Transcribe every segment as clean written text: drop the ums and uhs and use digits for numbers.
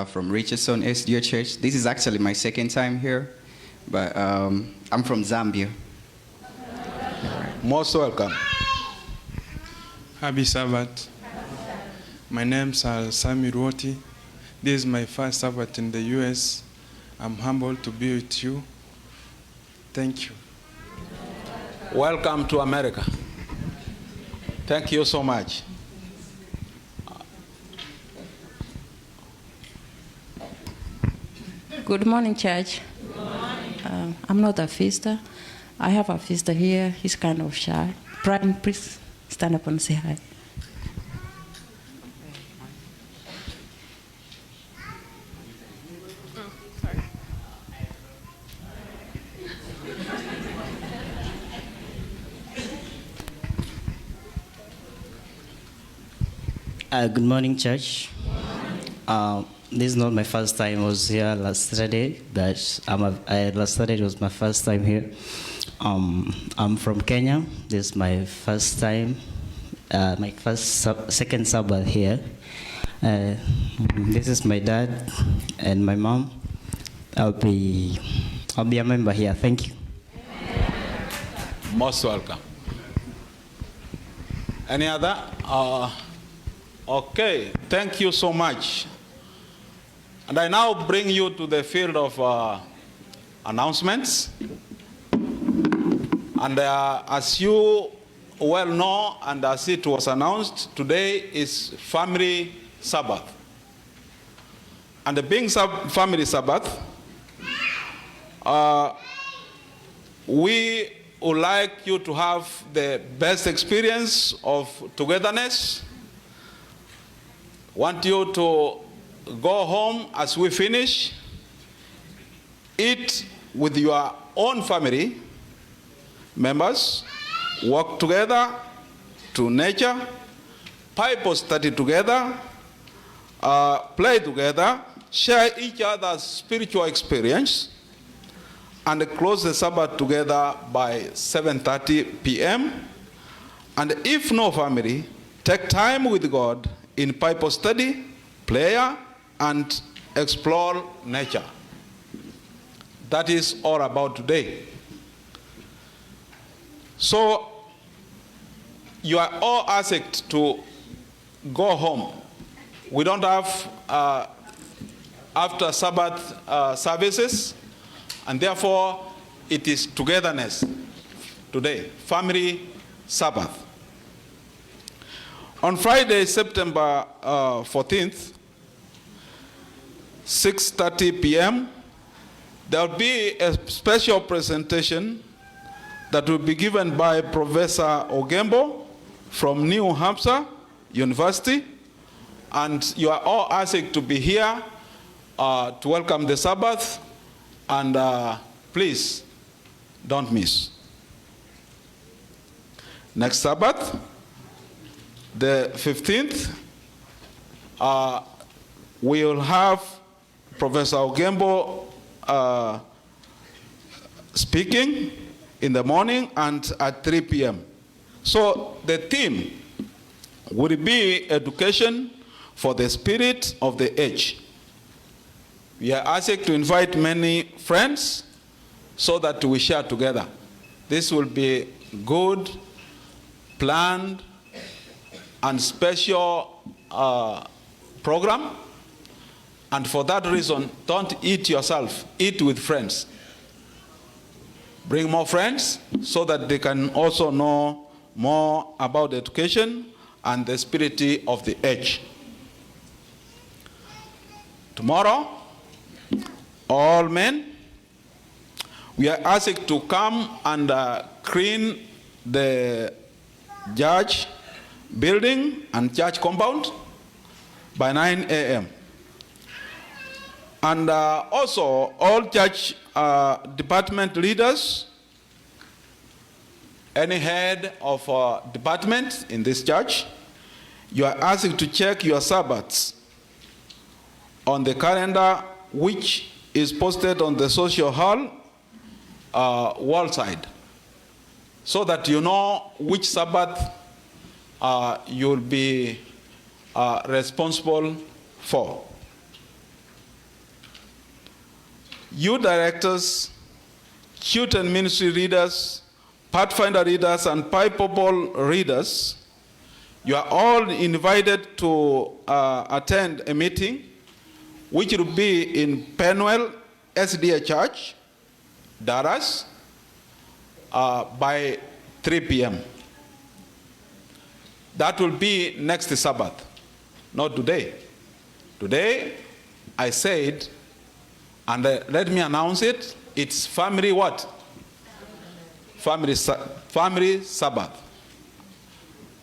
from Richardson SDO Church. This is actually my second time here, but I'm from Zambia. Most welcome. Happy Sabbath. My name's Sami Ruoti. This is my first Sabbath in the US. I'm humbled to be with you. Thank you. Welcome to America. Thank you so much. Good morning, church. Good morning. I'm not a feaster. I have a feaster here. He's kind of shy. Brian, please stand up and say hi. Good morning, church. This is not my first time. I was here last Saturday, but last Saturday was my first time here. I'm from Kenya. This is my first time, second Sabbath here. This is my dad and my mom. I'll be a member here. Thank you. Most welcome. Any other? Okay, thank you so much. And I now bring you to the field of announcements. And as you well know, and as it was announced, today is Family Sabbath. And being Family Sabbath, we would like you to have the best experience of togetherness. Want you to go home as we finish, eat with your own family members, work together to nature, Bible study together, play together, share each other's spiritual experience, and close the Sabbath together by 7:30 p.m. And if no family, take time with God in Bible study, prayer, and explore nature. That is all about today. So you are all asked to go home. We don't have after Sabbath services, and therefore it is togetherness today, Family Sabbath. On Friday, September 14th, 6:30 p.m., there will be a special presentation that will be given by Professor Ogembo from New Hampshire University. And you are all asked to be here to welcome the Sabbath. And please, don't miss. Next Sabbath, the 15th, we will have Professor Ogembo speaking in the morning and at 3 p.m. So the theme would be education for the spirit of the age. We are asked to invite many friends so that we share together. This will be good, planned, and special program. And for that reason, don't eat yourself, eat with friends. Bring more friends so that they can also know more about education and the spirit of the age. Tomorrow, all men, we are asked to come and clean the church building and church compound by 9 a.m. And also, all church department leaders, any head of department in this church, you are asked to check your Sabbaths on the calendar, which is posted on the social hall wall side, so that you know which Sabbath you'll be responsible for. youth directors, youth and ministry leaders, Pathfinder readers, and Bible readers, you are all invited to attend a meeting which will be in Penuel SDA Church, Dallas, by 3 p.m. That will be next Sabbath, not today. Today, I said, and let me announce it, it's family what? Family Sabbath.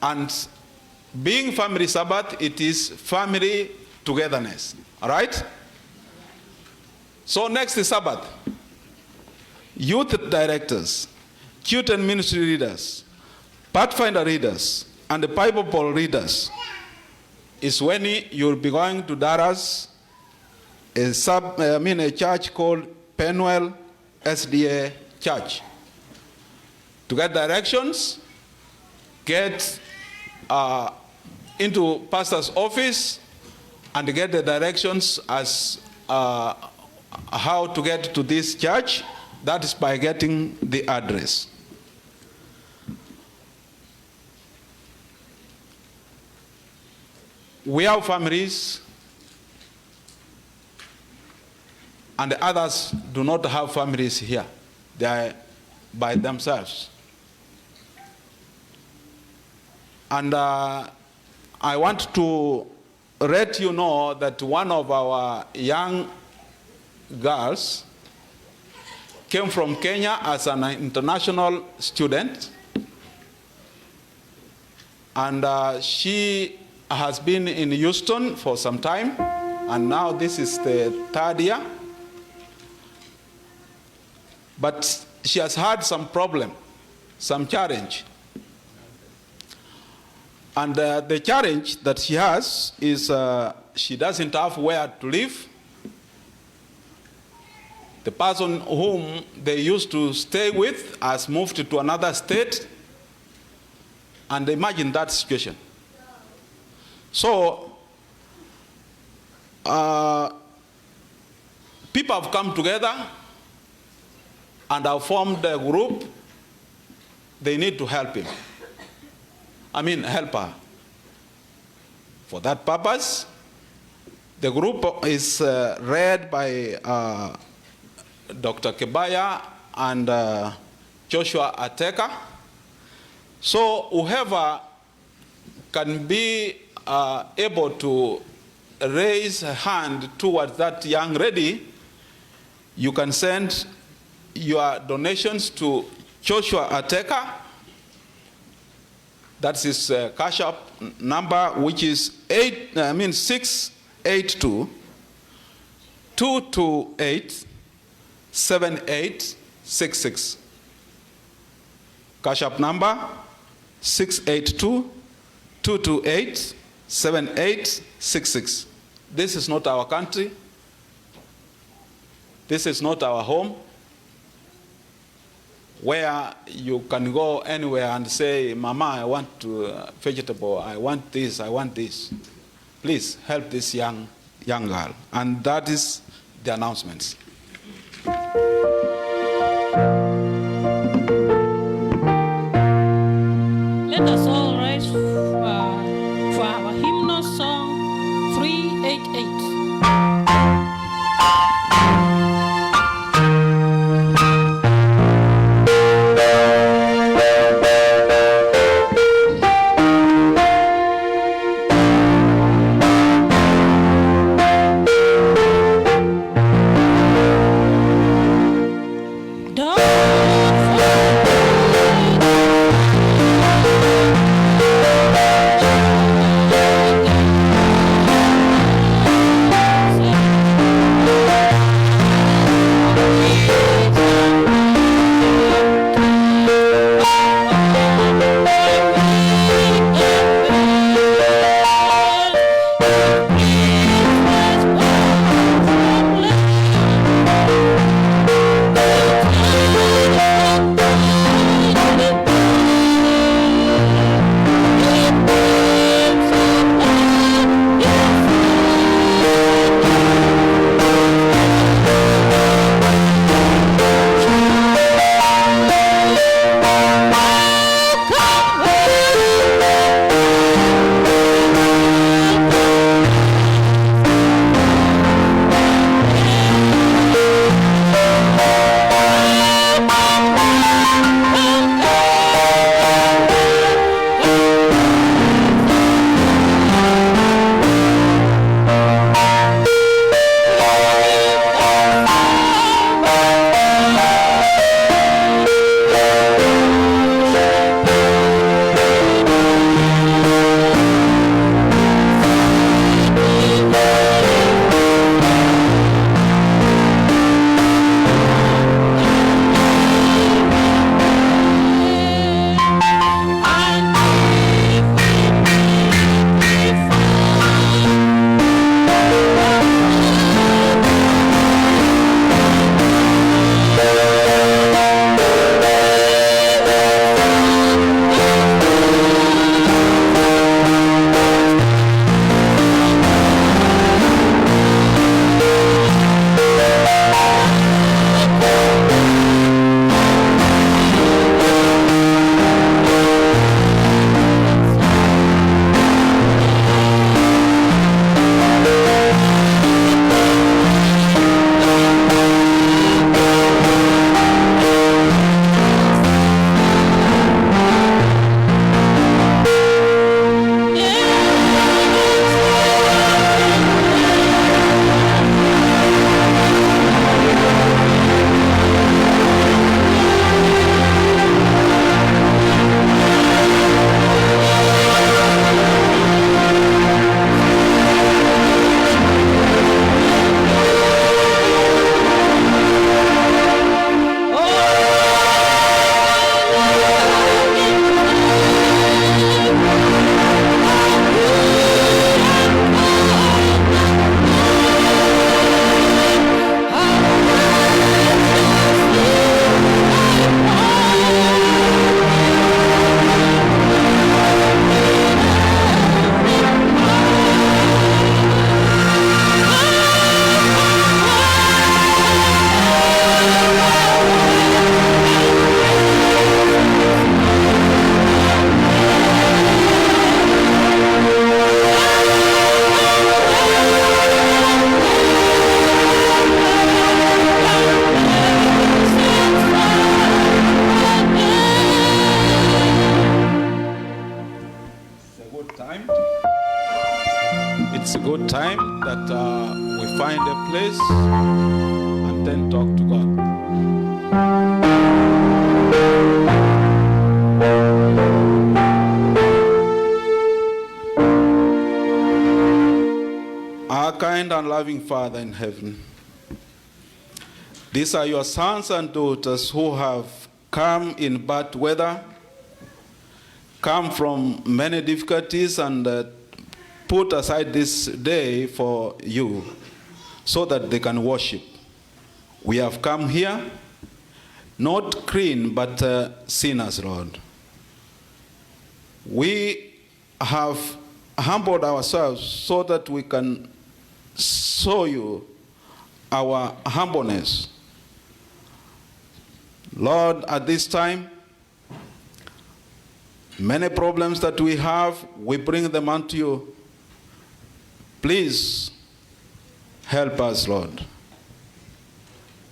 And being family Sabbath, it is family togetherness. All right? So next is Sabbath. Youth directors, youth and ministry leaders, Pathfinder readers, and the Bible readers is when you'll be going to Dallas, a church called Penuel SDA Church, to get directions, get into pastor's office, and get the directions as how to get to this church. That is by getting the address. We have families, and the others do not have families here. They are by themselves. And I want to let you know that one of our young girls came from Kenya as an international student, and she has been in Houston for some time, and now this is the 3rd year. But she has had some problem, some challenge. And the challenge that she has is she doesn't have where to live. The person whom they used to stay with has moved to another state. And imagine that situation. So, people have come together and have formed a group. They need to help him. Help her. For that purpose, the group is led by Dr. Kebaya and Joshua Ateka. So whoever can be able to raise a hand towards that young lady, you can send your donations to Joshua Ateka. That's his cash app number, which is 682 228 7866. Cash app number 682 228 7866. This is not our country. This is not our home, where you can go anywhere and say, Mama, I want vegetable, I want this, I want this. Please help this young girl. And that is the announcements. Let us all rise for our hymnal song 388. Don't forget place and then talk to God. Our kind and loving Father in heaven, these are your sons and daughters who have come in bad weather, come from many difficulties, and put aside this day for you so that they can worship. We have come here, not clean, but sinners, Lord. We have humbled ourselves so that we can show you our humbleness. Lord, at this time, many problems that we have, we bring them unto you. Please help us, Lord.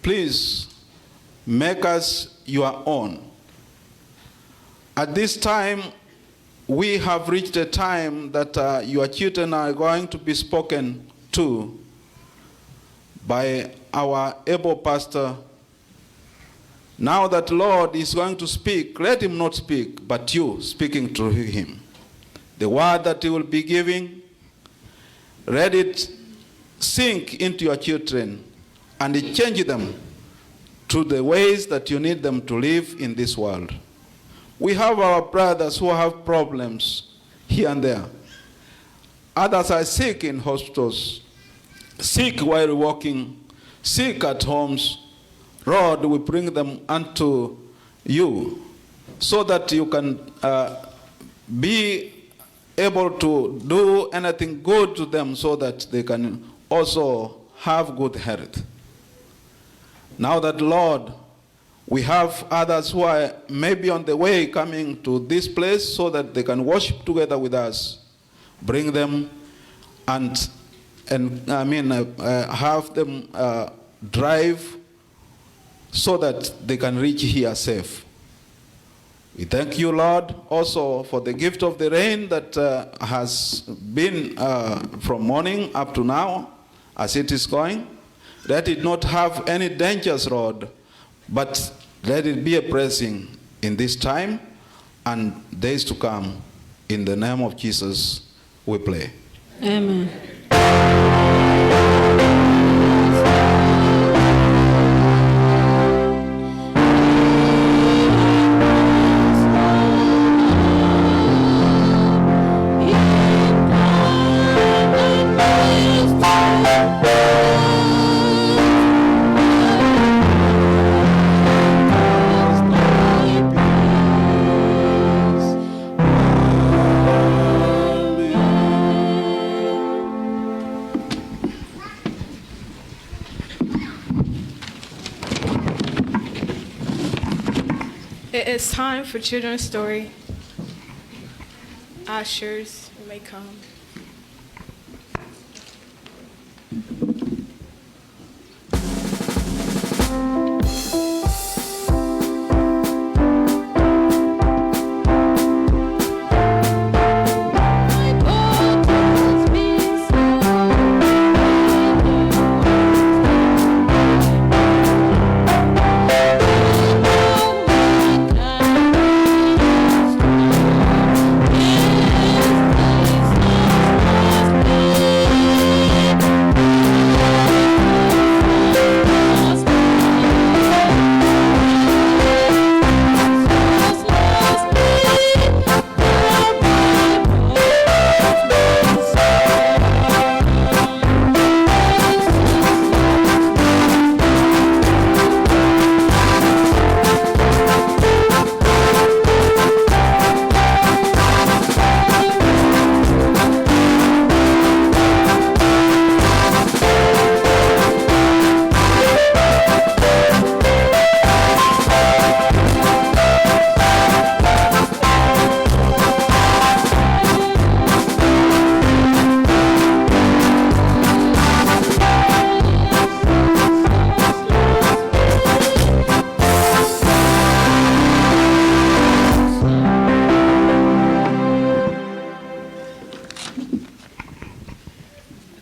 Please make us your own. At this time, we have reached a time that your children are going to be spoken to by our able pastor. Now that Lord is going to speak, let him not speak, but you speaking through him. The word that he will be giving, let it sink into your children and change them to the ways that you need them to live in this world. We have our brothers who have problems here and there. Others are sick in hospitals, sick while walking, sick at homes. Lord, we bring them unto you so that you can be able to do anything good to them so that they can also have good health. Now that, Lord, we have others who are maybe on the way coming to this place so that they can worship together with us. Bring them and have them drive so that they can reach here safe. We thank you, Lord, also for the gift of the rain that has been from morning up to now as it is going. Let it not have any dangers, Lord, but let it be a blessing in this time and days to come. In the name of Jesus, we pray. Amen. It is time for children's story. Ushers, you may come.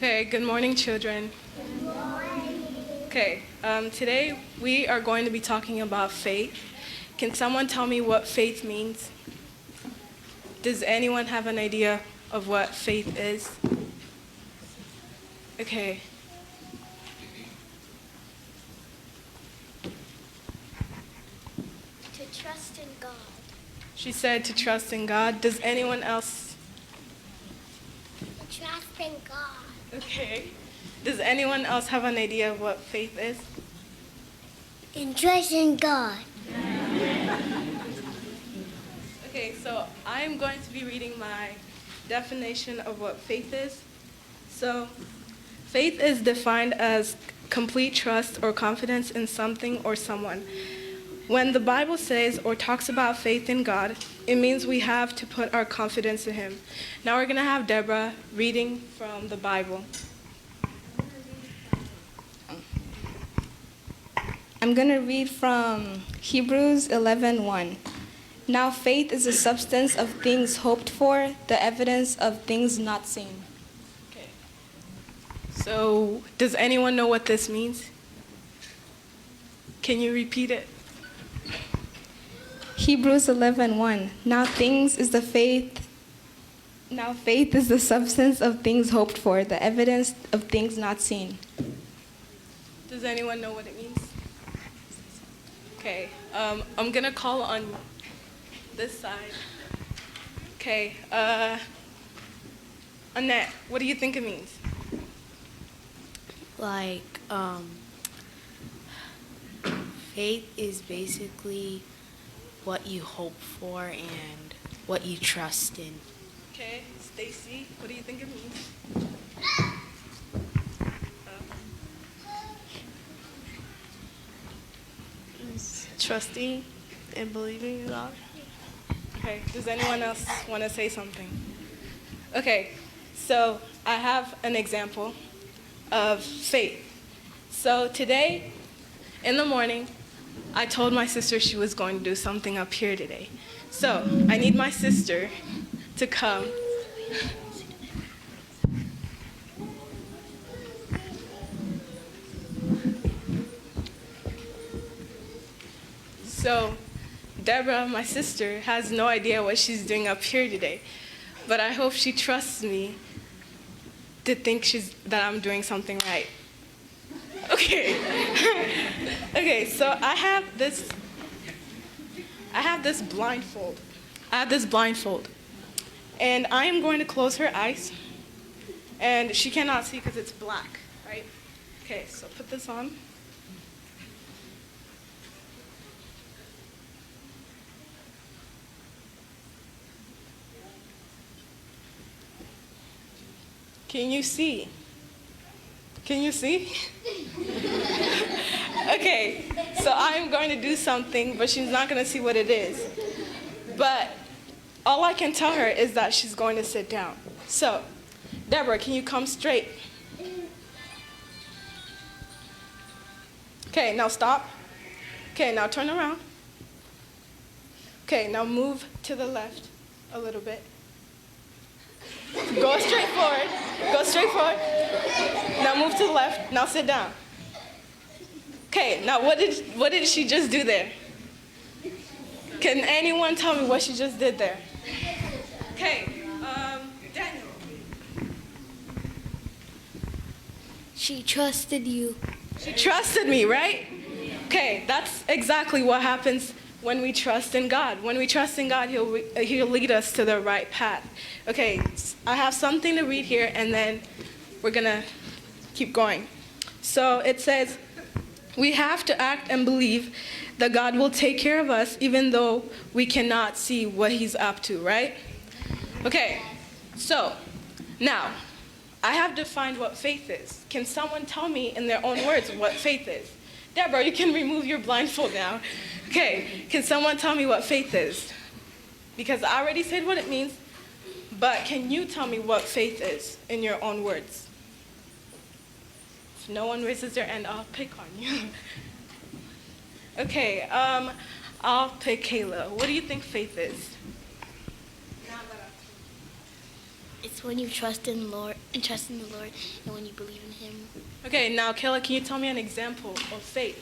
Okay, good morning, children. Good morning. Okay, today we are going to be talking about faith. Can someone tell me what faith means? Does anyone have an idea of what faith is? Okay. To trust in God. She said to trust in God. Does anyone else? To trust in God. Okay. Does anyone else have an idea of what faith is? In trust in God. Okay, so I am going to be reading my definition of what faith is. So, faith is defined as complete trust or confidence in something or someone. When the Bible says or talks about faith in God, it means we have to put our confidence in Him. Now we're going to have Deborah reading from the Bible. I'm going to read from Hebrews 11:1. Now faith is the substance of things hoped for, the evidence of things not seen. Okay. So, does anyone know what this means? Can you repeat it? Hebrews 11:1. Now faith is the substance of things hoped for, the evidence of things not seen. Does anyone know what it means? Okay, I'm gonna call on this side. Okay, Annette, what do you think it means? Like, faith is basically what you hope for and what you trust in. Okay, Stacy, what do you think it means? Trusting and believing in God. Okay, does anyone else want to say something? Okay, so I have an example of faith. So today, in the morning, I told my sister she was going to do something up here today. So I need my sister to come. So Deborah, my sister, has no idea what she's doing up here today, but I hope she trusts me to think that I'm doing something right. Okay. Okay, so I have this blindfold. And I am going to close her eyes, and she cannot see because it's black, right? Okay, so put this on. Can you see? Can you see? Okay, so I'm going to do something, but she's not going to see what it is. But all I can tell her is that she's going to sit down. So, Deborah, can you come straight? Okay, now stop. Okay, now turn around. Okay, now move to the left a little bit. Go straight forward. Go straight forward. Now move to the left. Now sit down. Okay, now what did she just do there? Can anyone tell me what she just did there? Okay, Daniel. She trusted you. She trusted me, right? Okay, that's exactly what happens when we trust in God. When we trust in God, He'll lead us to the right path. Okay, I have something to read here, and then we're gonna keep going. So it says, we have to act and believe that God will take care of us even though we cannot see what He's up to, right? Okay, so now I have defined what faith is. Can someone tell me in their own words what faith is? Deborah, you can remove your blindfold now. Okay, can someone tell me what faith is? Because I already said what it means, but can you tell me what faith is in your own words? If no one raises their hand, I'll pick on you. Okay, I'll pick Kayla. What do you think faith is? It's It's when you trust in Lord and trust in the Lord and when you believe in Him. Okay, now Kayla, can you tell me an example of faith?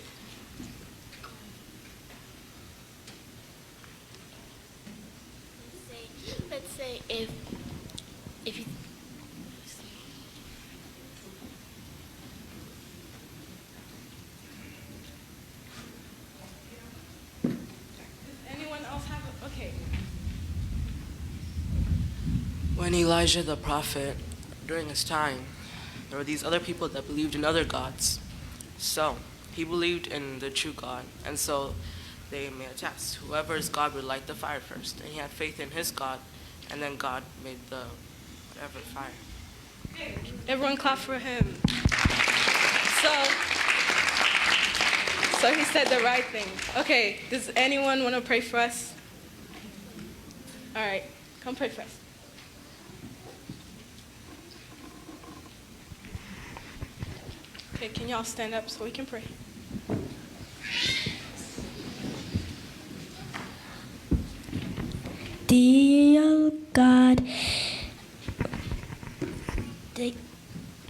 Let's say if you Anyone else have okay. When Elijah the prophet, during his time, there were these other people that believed in other gods. So he believed in the true God, and so they made a test. Whoever's God would light the fire first, and he had faith in his God, and then God made the whatever fire. Everyone clap for him. So he said the right thing. Okay, does anyone want to pray for us? All right, come pray for us. Okay, can y'all stand up so we can pray? Dear God,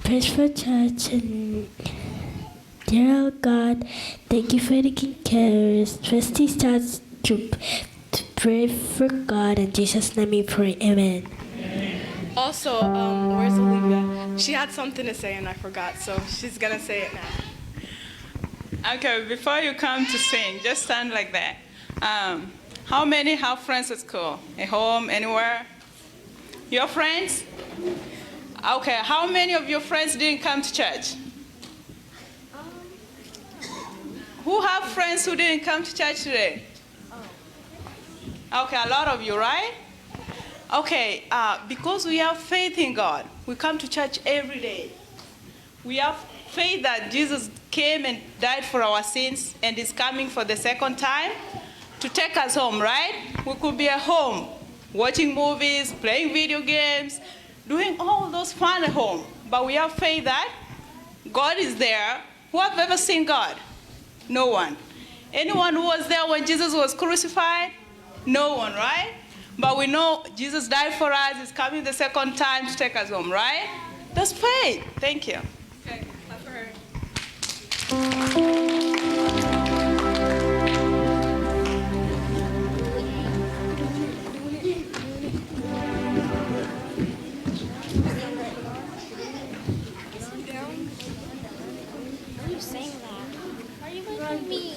praise for church and dear God, thank you for taking care of us. Trust these thoughts to pray for God. In Jesus' name we pray, amen. Also, where's Olivia? She had something to say and I forgot, so she's gonna say it now. Okay, before you come to sing, just stand like that. How many have friends at school? At home, anywhere? Your friends? Okay, how many of your friends didn't come to church? Who have friends who didn't come to church today? Okay, a lot of you, right? Okay, because we have faith in God, we come to church every day. We have faith that Jesus came and died for our sins and is coming for the second time to take us home, right? We could be at home, watching movies, playing video games, doing all those fun at home. But we have faith that God is there. Who have ever seen God? No one. Anyone who was there when Jesus was crucified? No one, right? But we know Jesus died for us, he's coming the second time to take us home, right? That's faith. Thank you. Okay, clap for her. Why are you saying that? Why are you making me?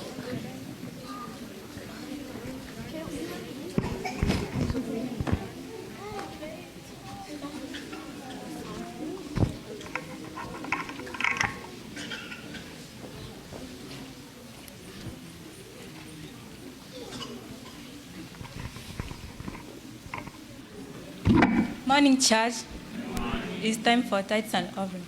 Morning, church. It's time for tithes and offering.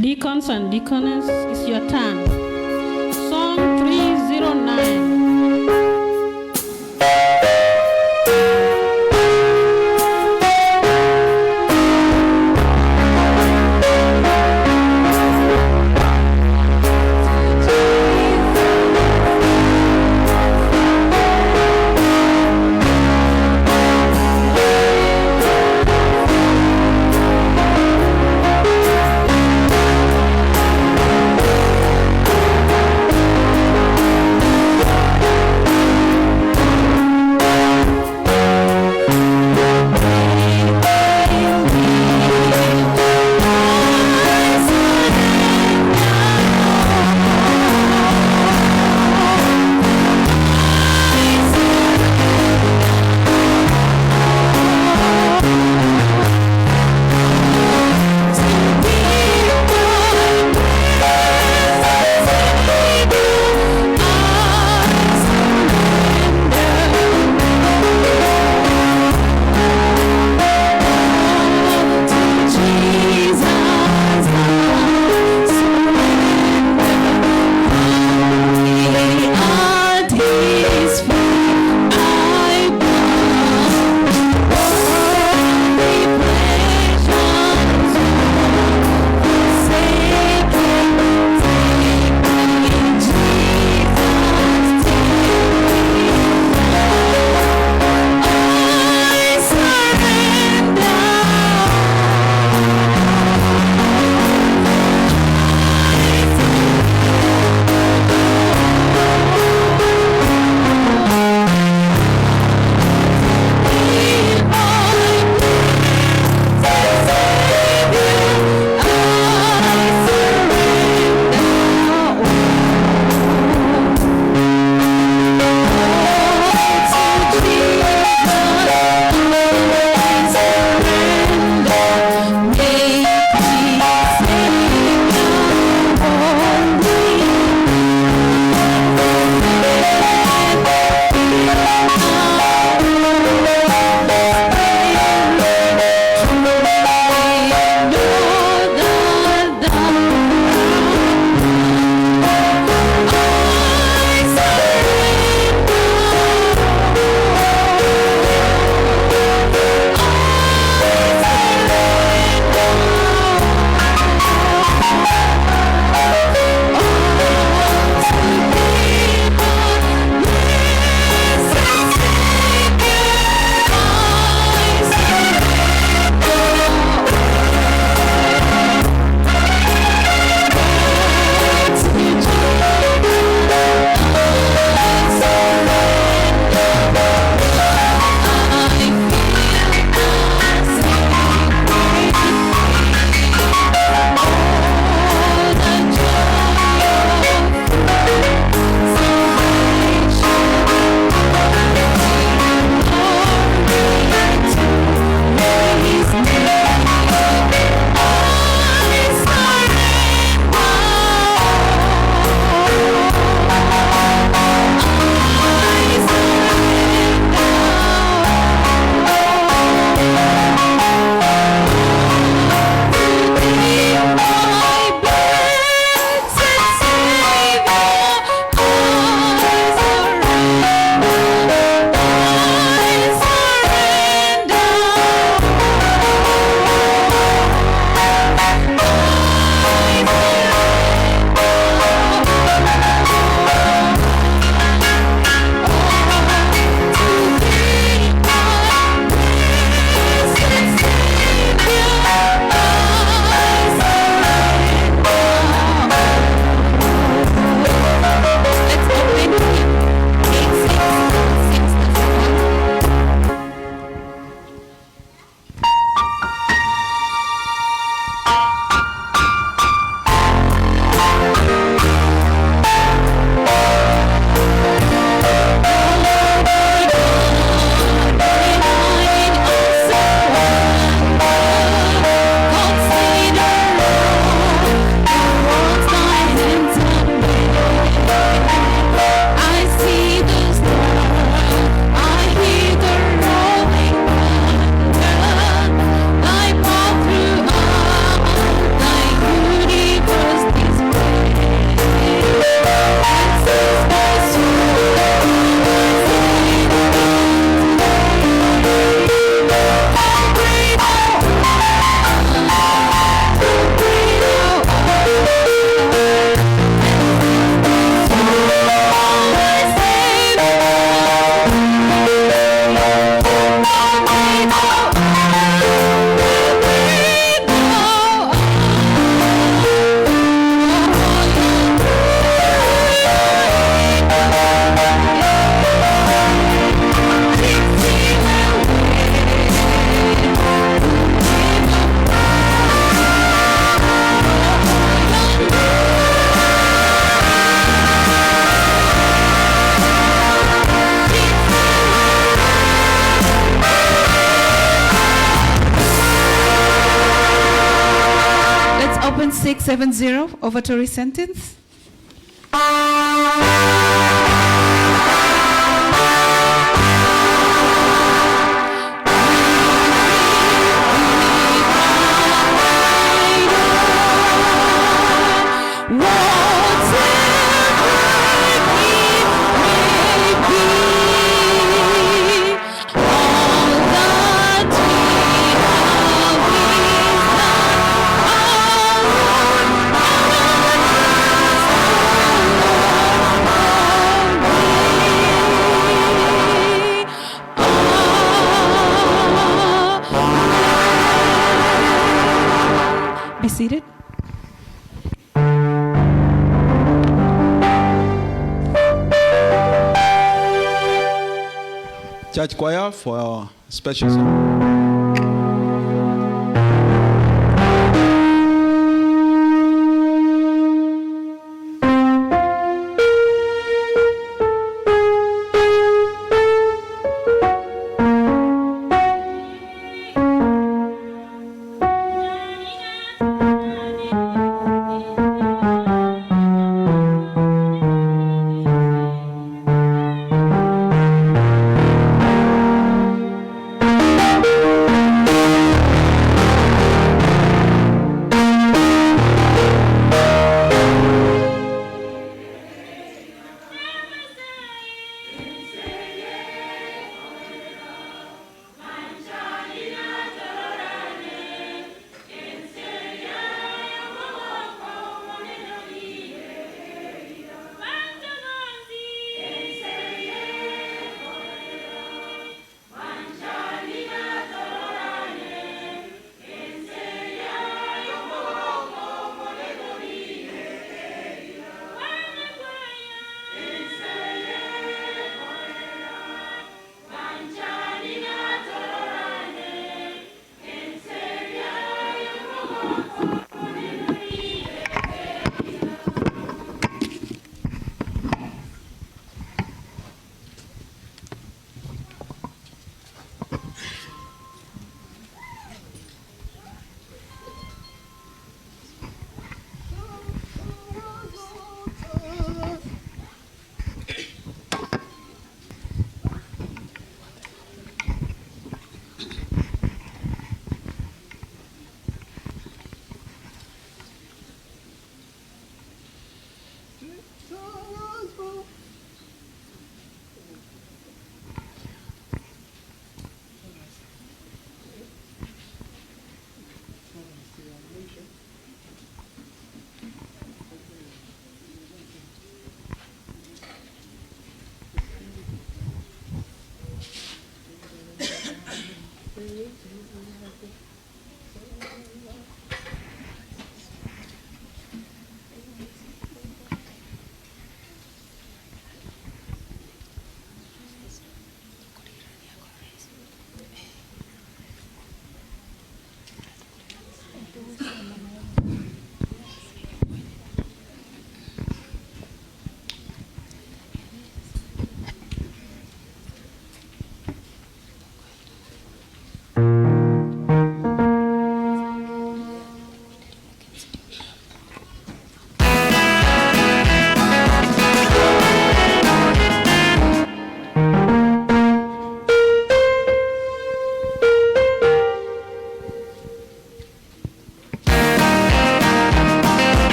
Deacons and deaconess, it's your turn. Song 309. Thank 670, ovatory sentence. Be seated. Church choir for our special song.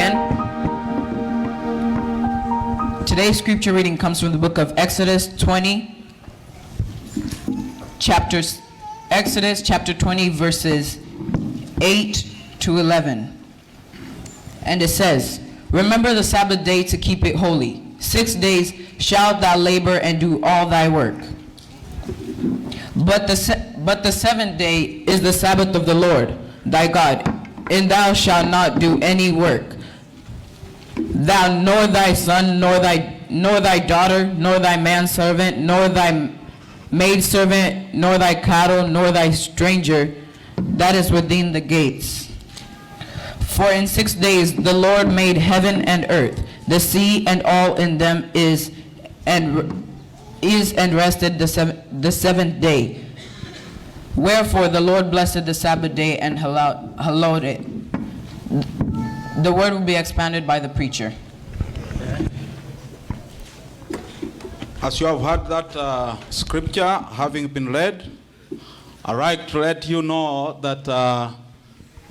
again. Today's scripture reading comes from the book of Exodus chapter 20, verses 8 to 11. And it says, "Remember the Sabbath day to keep it holy. 6 days shalt thou labor and do all thy work. But the seventh day is the Sabbath of the Lord thy God, and thou shalt not do any work. Thou, nor thy son, nor thy daughter, nor thy manservant, nor thy maidservant, nor thy cattle, nor thy stranger that is within the gates. For in 6 days the Lord made heaven and earth, the sea and all in them is and rested the seventh day. Wherefore the Lord blessed the Sabbath day and hallowed it." The word will be expanded by the preacher. As you have heard that scripture having been read, I'd like to let you know that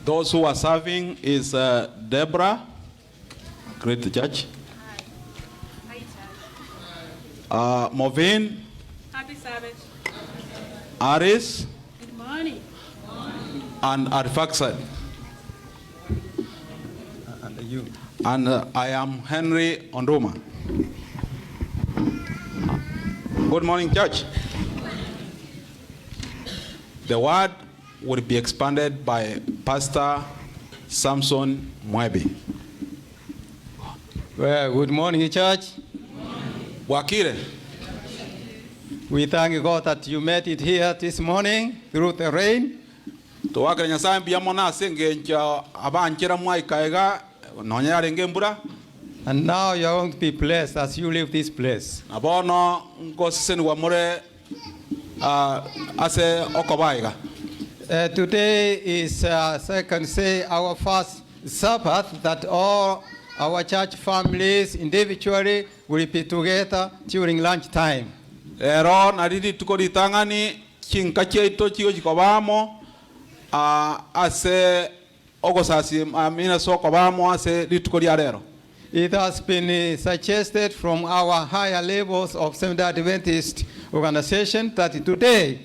those who are serving is Deborah, greet the church. Movin, Happy Sabbath. Aris, Good morning. and Arfaxad. And you. And I am Henry Onduma. Good morning, church. The word will be expanded by Pastor Samson Mwebi. Well, good morning, church. Wakire. We thank God that you made it here this morning through the rain. And now you are going to be blessed as you leave this place. Today is, so I can say, our first Sabbath that all our church families individually will be together during lunch time. It has been suggested from our higher levels of Seventh-day Adventist organization that today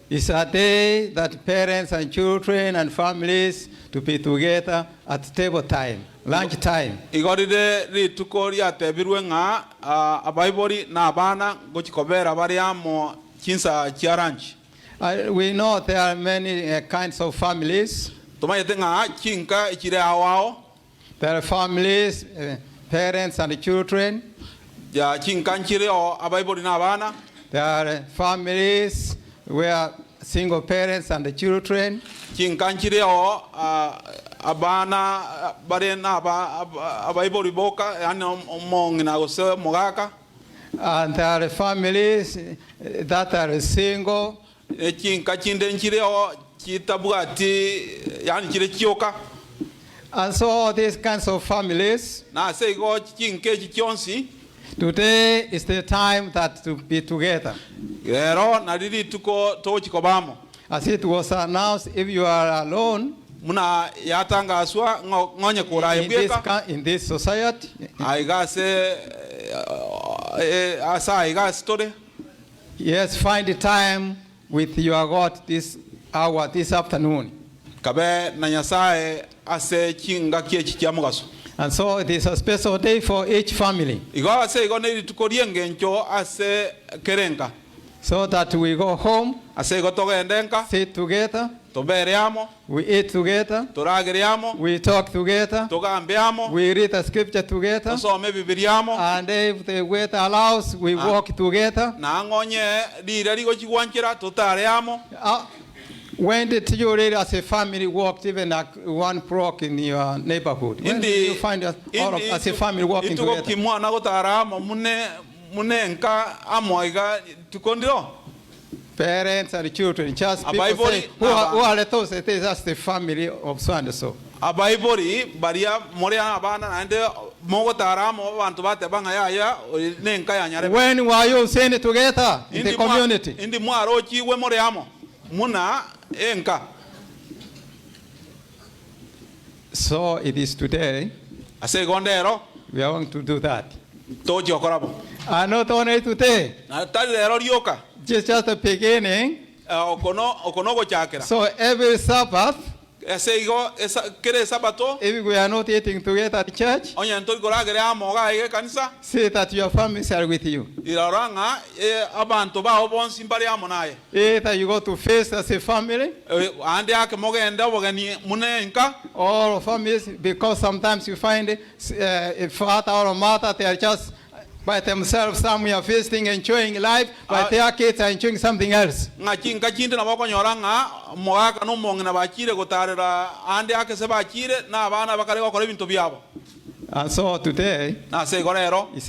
is a day that parents and children and families to be together at table time, lunch time. We know there are many kinds of families. There are families, parents and children. There are families where single parents and the children. And there are families that are single. And so all these kinds of families, today is the time that to be together. As it was announced, if you are alone in this society, yes, find the time with your God this hour, this afternoon. And so it is a special day for each family. So that we go home, sit together, we eat together, we talk together, we read the scripture together, and if the weather allows, we walk together. When did you really as a family walk even like one block in your neighborhood? When did you find us all of, as a family walking together? Parents and children, just people say, who are those? It is just the family of so and so. When were you saying together in the community? muna enka. So it is today. Ase gondero. We are going to do that. Toji okorabo. And not only today. Na tadero rioka. Just the beginning. Okono go chakera. So every Sabbath. Ase igo kere sabato. If we are not eating together at church. Onya ntori goragere amoga ige kanisa. See that your families are with you. Iraranga abantu ba obonsi mbali amo naye. Either you go to feast as a family. Ande ake mogenda bogani munenka. Or families, because sometimes you find a father or a mother, they are just by themselves somewhere feasting, enjoying life, but their kids are enjoying something else. Ngachinga chinde na bako nyoranga moaka no mongena bachire gotarera ande ake se bachire na abana bakare gokora ibintu byabo. And so today is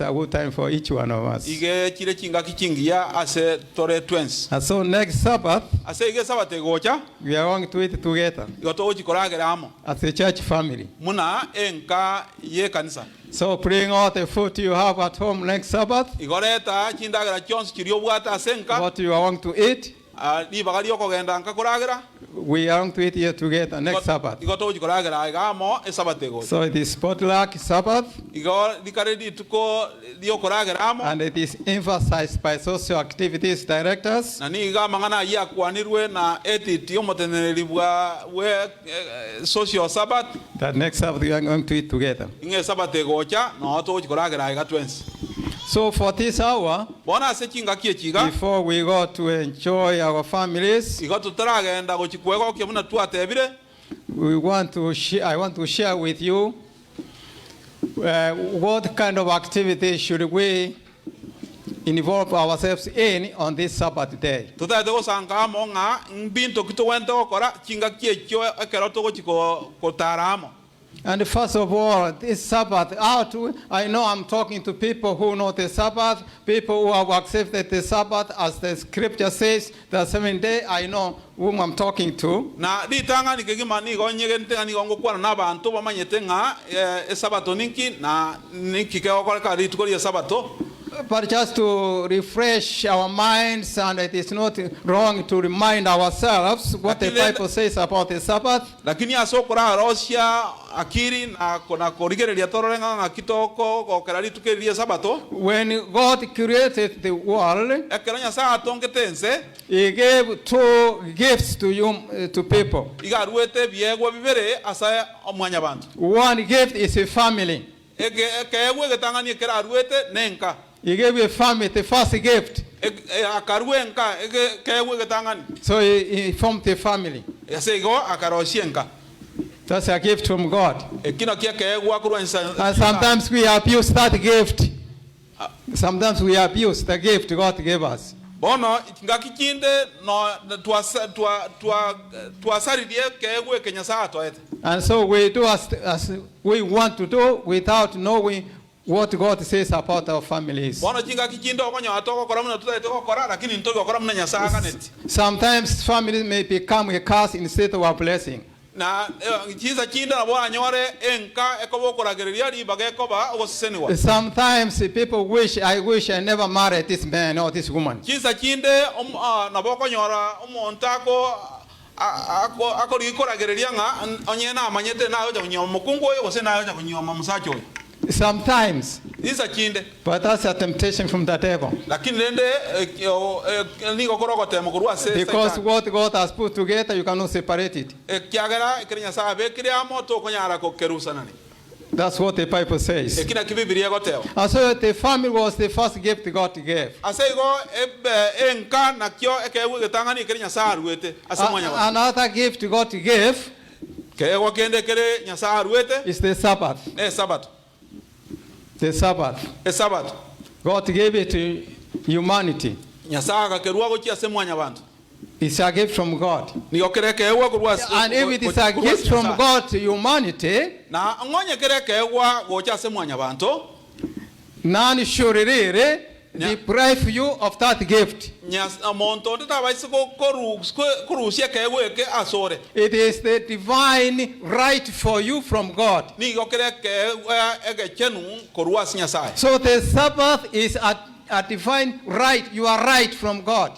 a good time for each one of us. Ige chire chinga kichingia ase tore twins. And so next Sabbath, ase ige sabate gocha, we are going to eat together. Goto chikoragere amo. As a church family. Muna enka ye kanisa. So bring all the food you have at home next Sabbath. Igoreta chindagera chonsi chirio bwata asenka. What you are going to eat. Ni bagari okogenda nka kuragera. We are going to eat here together next Sabbath. Igoto chikoragera agamo e sabate go. So it is potluck Sabbath. Igor dikaredi tuko dio koragera amo. And it is emphasized by social activities directors. Na ni ga mangana ya kwanirwe na etiti omoteneri bwa we social Sabbath. That next Sabbath we are going to eat together. Inge sabate gocha no to chikoragera aga twins. So for this hour, before we go to enjoy our families, we want to I want to share with you what kind of activities should we involve ourselves in on this Sabbath day. And first of all, this Sabbath, I know I'm talking to people who know the Sabbath, people who have accepted the Sabbath as the scripture says, the 7th day, I know whom I'm talking to. But just to refresh our minds, and it is not wrong to remind ourselves what the Bible says about the Sabbath. When God created the world, He gave two gifts to people. One gift is a family. He gave a family the first gift. So he formed the family. That's a gift from God. And sometimes we abuse that gift. Sometimes we abuse the gift God gave us. And so we do as we want to do without knowing what God says about our families. Sometimes families may become a curse instead of a blessing. Sometimes people wish I never married this man or this woman. Sometimes, but that's a temptation from the devil. Because what God has put together, you cannot separate it. That's what the Bible says. And so the family was the first gift God gave. Another gift God gave is the Sabbath. The Sabbath. God gave it to humanity. It's a gift from God. And if it is a gift from God to humanity, none should really deprive you of that gift. It is the divine right for you from God. So the Sabbath is a a divine right. You are right from God.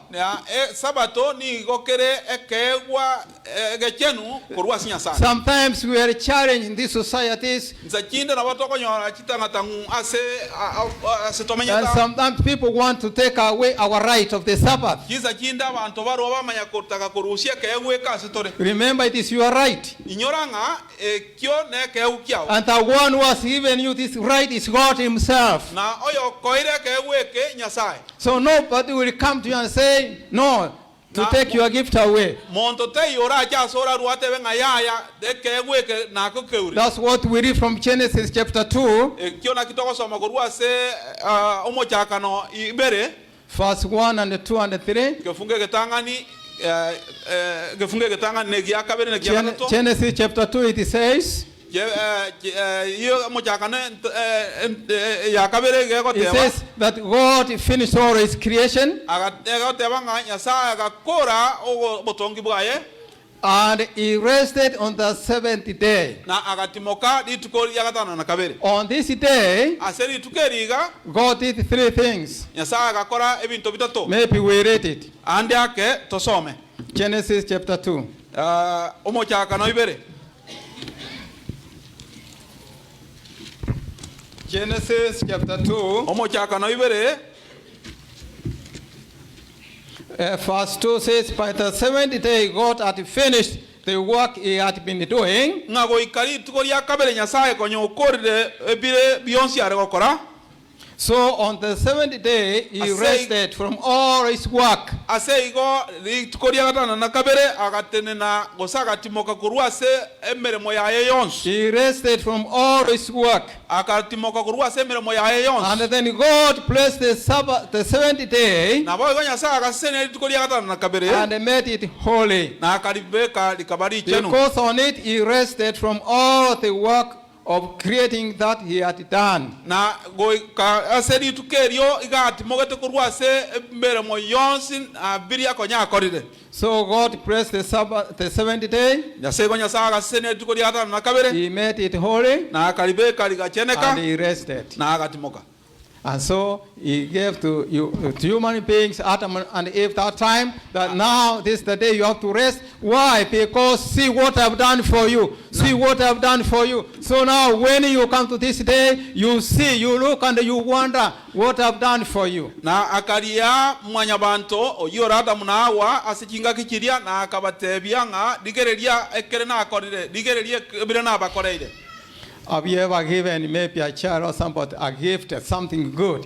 Sabato ni gokere ekegwa egechenu kurwa sinyasa. Sometimes we are challenged in these societies. Nzakinde na watu konyora chitanga tangu ase tomenya. And sometimes people want to take away our right of the Sabbath. Kiza kinda abantu baro bamanya kutaka kuruhusia kegwe ka setore. Remember, it is your right. Inyoranga kyo ne kegwe kyao. And the one who has given you this right is God himself. Na oyo koire kegwe ke nyasai. So nobody will come to you and say, no, to take your gift away. That's what we read from Genesis chapter 2. Verse 1 and 2 and 3. Genesis chapter 2, it says, it says that God finished all his creation and he rested on the seventh day. On this day, God did three things. Maybe we read it. Genesis chapter 2. Genesis chapter 2. Verse 2 says, by the seventh day God had finished the work he had been doing. So on the seventh day he rested from all his work. He rested from all his work. And then God blessed the seventh day and made it holy. Because on it he rested from all the work of creating that he had done. So God blessed the seventh day. He made it holy and he rested. And so he gave to human beings, Adam and Eve, that time, that now this is the day you have to rest. Why? Because see what I've done for you. See what I've done for you. So now when you come to this day, you see, you look and you wonder what I've done for you. Na akaria mwanyabanto oyorada munawa asikinga kikiria na akabatebia nga digereria ekere na akorire digereria ebire na abakoreire. Have you ever given maybe a child or somebody a gift, something good?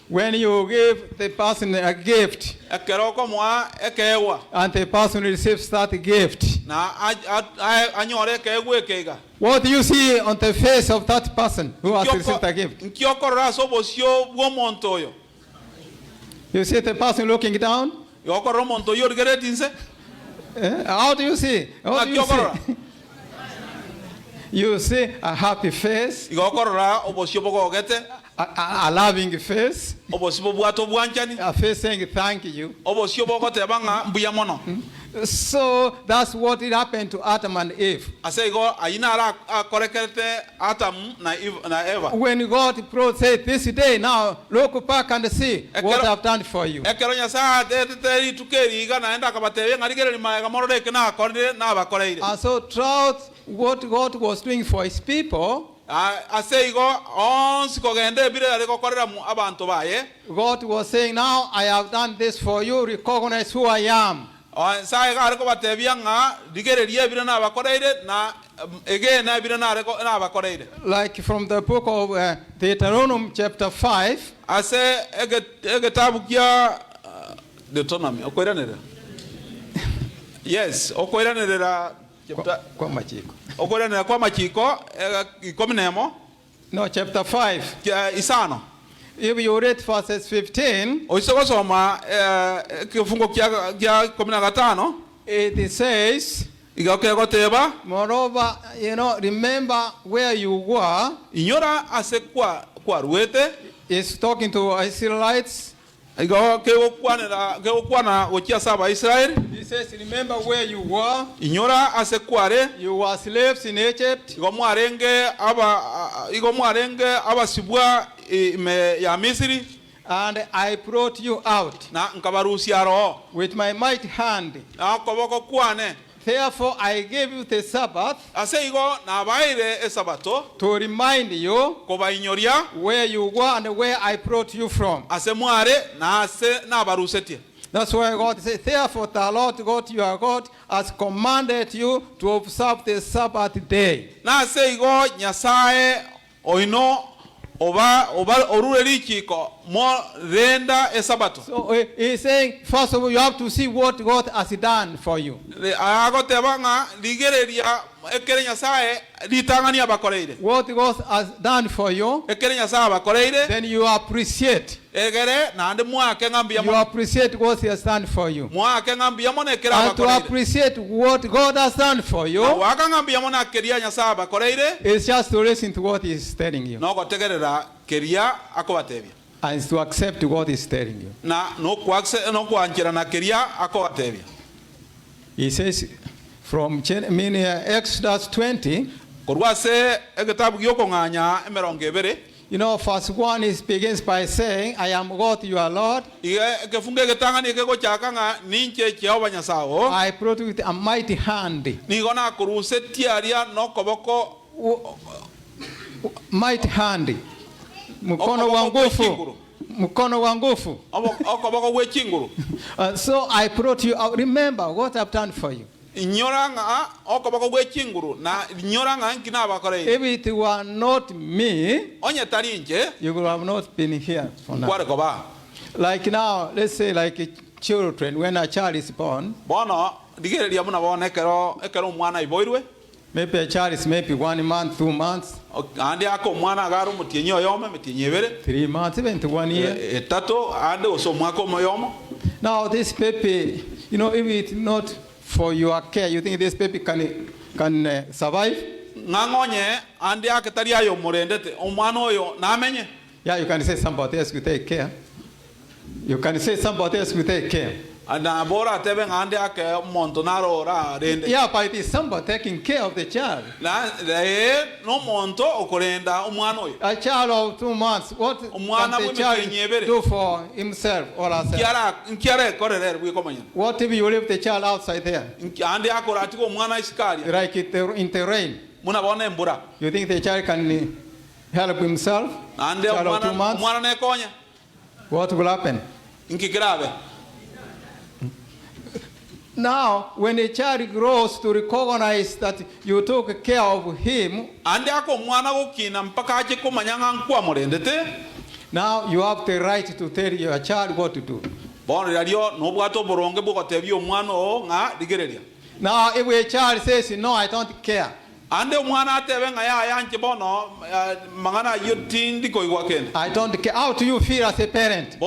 When you give the person a gift and the person receives that gift, what do you see on the face of that person who has received the gift? You see the person looking down? How do you see? How do you see? You see a happy face, a loving face, a face saying thank you. So that's what it happened to Adam and Eve. When God said this day, now look back and see what I've done for you. And so throughout what God was doing for his people, God was saying, now I have done this for you, recognize who I am. Like from the book of Deuteronomy chapter 5. Yes, no, chapter 5. Isano. If you read verses 15, it says, moreover, remember where you were. It's talking to Israelites. Igo kego kwana gochia saba Israel. He says, remember where you were. Inyora asekware. You were slaves in Egypt. Igo mwarenge aba sibwa ya Misri. And I brought you out na nkabarusia roho with my mighty hand. Na koboko kwane. Therefore I gave you the Sabbath aseigo na baire esabato to remind you kobainyoria where you were and where I brought you from. Asemware na ase na barusetie. That's why God says, therefore the Lord God your God has commanded you to observe the Sabbath day. Na aseigo nyasaye oino oba orureri chiko mo renda esabato. So he's saying, first of all, you have to see what God has done for you. What God has done for you, then you appreciate. You appreciate what He has done for you. And to appreciate what God has done for you is just to listen to what He is telling you. And to accept what He's telling you. He says from Exodus 20, you know, verse 1 begins by saying, I am God your Lord. I brought you with a mighty hand. Mighty hand. Mkono wa nguvu. Mkono wa nguvu. So I brought you out. Remember what I've done for you. If it were not me, you would have not been here for now. Like now, let's say like children, when a child is born, maybe a child is maybe 1 month, 2 months, 3 months, even to 1 year. Now this baby, you know, if it's not for your care, you think this baby can survive? Yeah, you can say somebody else will take care. You can say somebody else will take care. Yeah, but it is somebody taking care of the child. A child of 2 months, what can the child do for himself or herself? What if you leave the child outside there? Like in the rain. You think the child can help himself? Child of 2 months? What will happen? Now, when a child grows to recognize that you took care of him, now you have the right to tell your child what to do. Now, if a child says, no, I don't care, I don't care. How do you feel as a parent?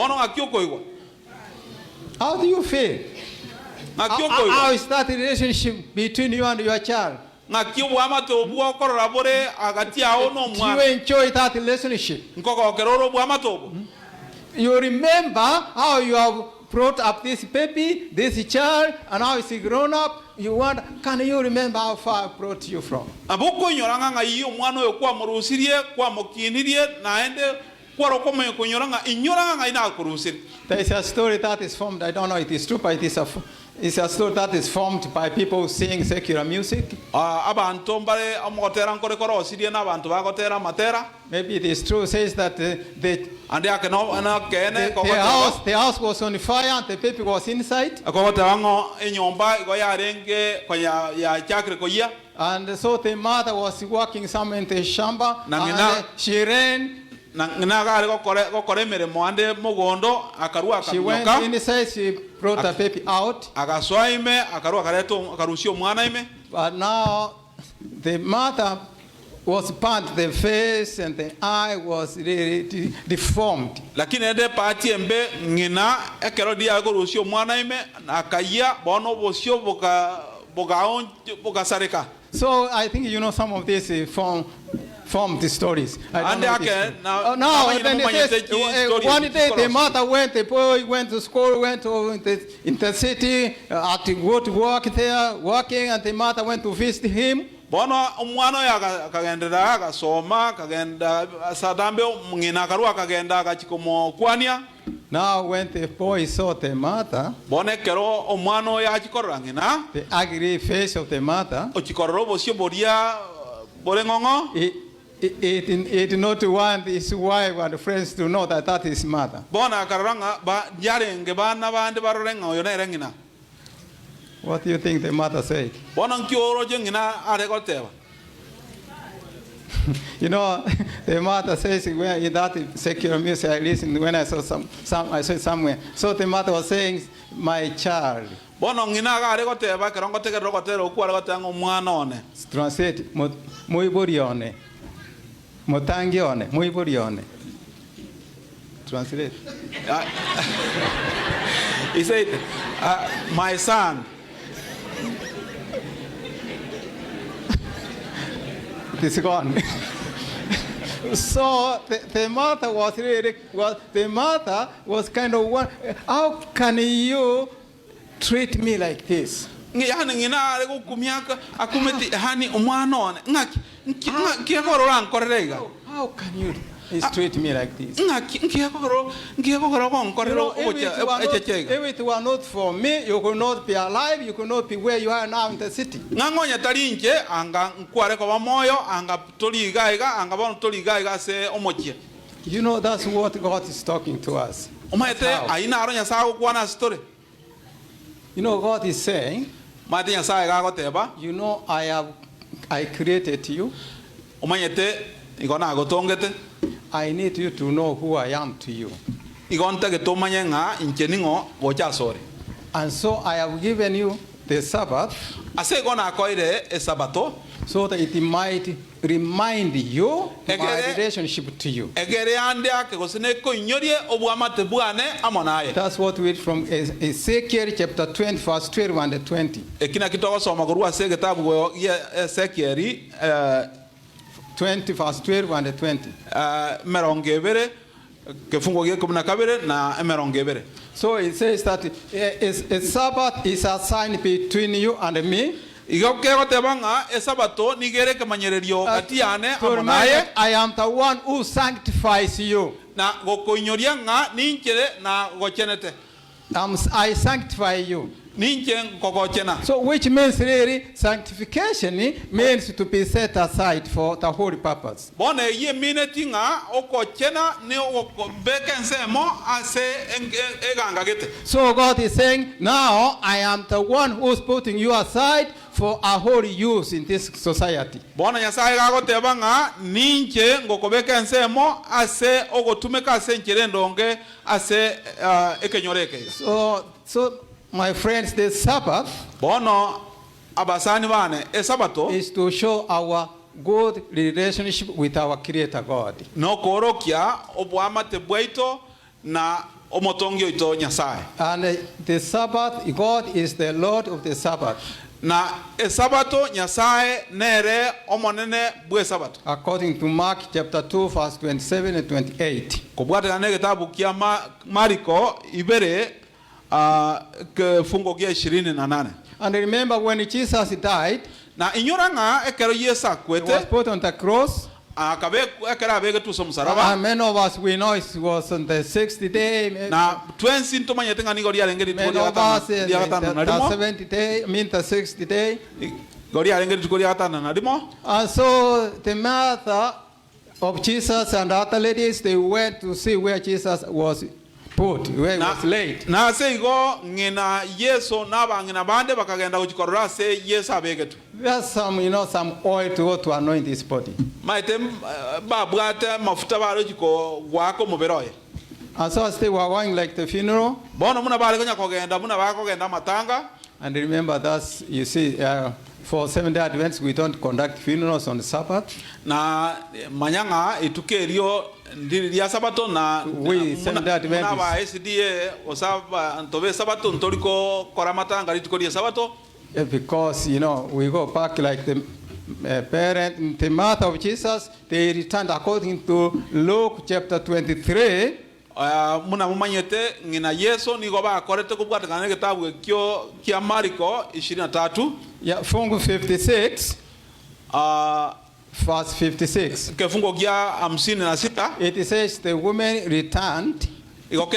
How do you feel? How is that relationship between you and your child? Do you enjoy that relationship? You remember how you have brought up this baby, this child, and how is he grown up? You wonder, can you remember how far I brought you from? There is a story that is formed, I don't know if it is true, but it's a story that is formed by people singing secular music. Maybe it is true, it says that the house was on fire and the baby was inside. And so the mother was working somewhere in the shamba and she ran. She went inside, she brought the baby out. But now the mother was burnt, the face and the eye was really deformed. So I think you know some of this formed the stories. I don't And know again, this. now- Oh, now no, you then know it my says, story one is day the cross. mother went, the boy went to school, went to the city, to go to work there, working, and the mother went to visit him. Bono umwana ya kagendera akasoma kagenda sadambe ngina karua kagenda akachikomo kwania. Now when the boy saw the mother, bone kero omwana ya chikorra ngina, the ugly face of the mother, ochikorro bosio boria borengongo. He did not want his wife and friends to know that that is mother. Bona karanga ba yarenge bana bande barorenga oyona erengina. What do you think the mother said? Bona nkioro jengina aregoteba. You know, the mother says when in that secular music I listened when I saw I saw somewhere. So the mother was saying, "My child." Bona ngina ga aregoteba kerongo tegero gotero ku aregotanga omwana one. Translate muiburione. Mutangione, muiburione. Translate. He said, "My son." It's gone. So the mother was really, the mother was kind of one. How can you treat me like this? How can you treat me like this? You know, if it were not for me, you could not be alive, you could not be where you are now in the city. You know, that's what God is talking to us. You know, God is saying, you know, I created you. I need you to know who I am to you. And so I have given you the Sabbath so that it might remind you my relationship to you. That's what we read from Ezekiel chapter 20, verse 12 and 20. 20 verse 12 and 20. So it says that a Sabbath is a sign between you and me. I am the one who sanctifies you. I sanctify you. So which means really sanctification means to be set aside for the holy purpose. So God is saying, now I am the one who's putting you aside for a holy use in this society. So my friends, the Sabbath is to show our good relationship with our Creator God. And the Sabbath, God is the Lord of the Sabbath. According to Mark chapter 2, verse 27 and 28. And remember when Jesus died, he was put on the cross. And many of us, we know it was on the 60th day. Many of us, the 70th day, the 60th day. And so the mother of Jesus and other ladies, they went to see where Jesus was put, where he was laid. There's some, you know, some oil to go to anoint his body. And so as they were going like the funeral. And remember that, you see, for Seventh-day Adventists, we don't conduct funerals on the Sabbath. We Seventh-day Adventists, because, you know, we go back like the parent in the mouth of Jesus, they returned according to Luke chapter 23. Muna mumanyete ngina Yesu nigo bakorete kubwatikana gitabu kyo kya Marko 23. Yeah, fungu 56. Verse 56. Kefungo kya 56. It says the women returned. They went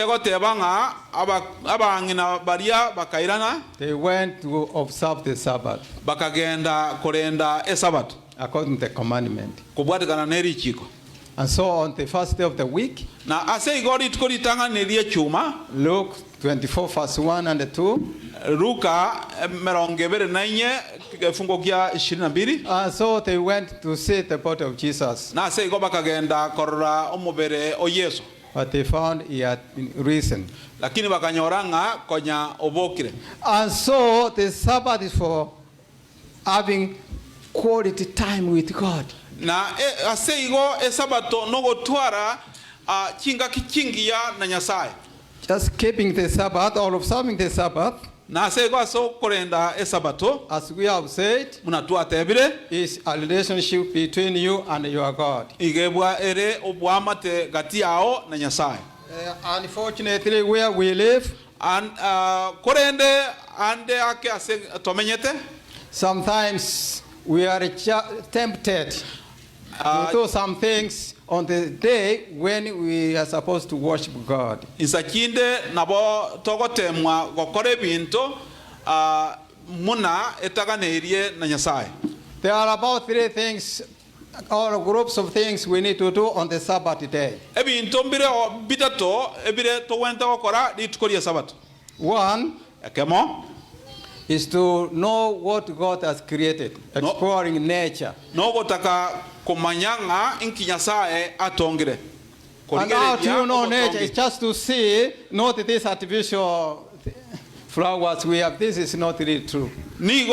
to observe the Sabbath. According to the commandment. And so on the first day of the week, Luke 24 verse 1 and 2. And so they went to see the body of Jesus. But they found he had risen. And so the Sabbath is for having quality time with God. Just keeping the Sabbath or observing the Sabbath, as we have said, is a relationship between you and your God. Unfortunately, where we live, sometimes we are tempted to do some things on the day when we are supposed to worship God. There are about 3 things or groups of things we need to do on the Sabbath day. One is to know what God has created, exploring nature. And how do you know nature? It's just to see, not this artificial flowers we have. This is not really true. Is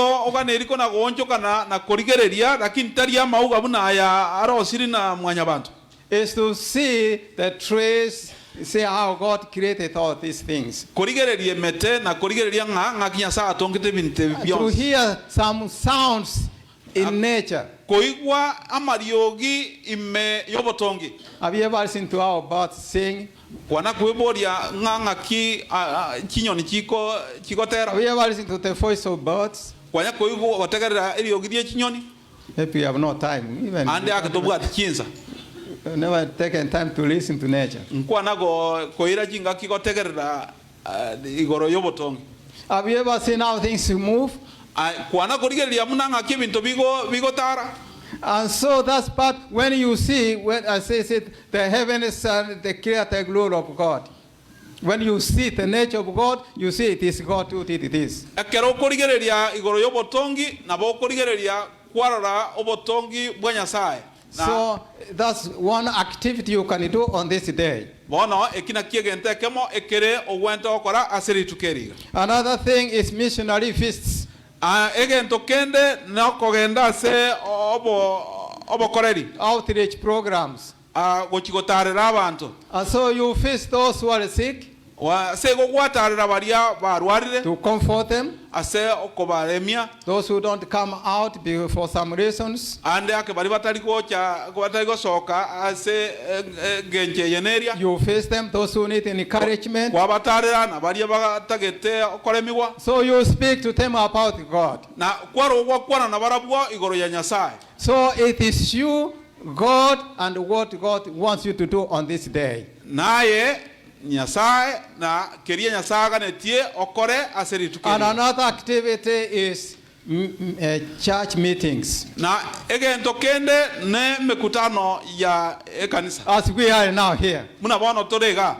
to see the trees, see how God created all these things. To hear some sounds in nature. Have you ever listened to our birds sing? Have you ever listened to the voice of birds? Maybe you have no time. Even never taken time to listen to nature. Have you ever seen how things move? And so that's part when you see, when I say it, the heavens and the creator glory of God. When you see the nature of God, you see it is God who did this. So that's one activity you can do on this day. Another thing is missionary feasts. Outreach programs. And so you feast those who are sick, to comfort them, those who don't come out for some reasons, you face them, those who need encouragement. So you speak to them about God. So it is you, God, and what God wants you to do on this day. And another activity is church meetings. As we are now here.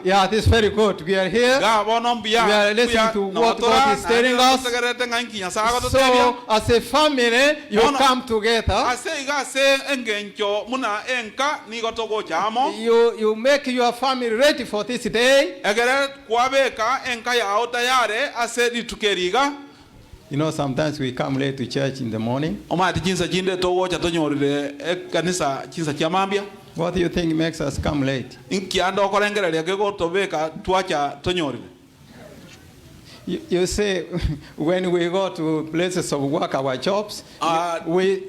Yeah, this is very good. We are here. We are listening to what God is telling us. So, as a family, you come together. You make your family ready for this day. You know, sometimes we come late to church in the morning. What do you think makes us come late? You say, when we go to places of work, our jobs, we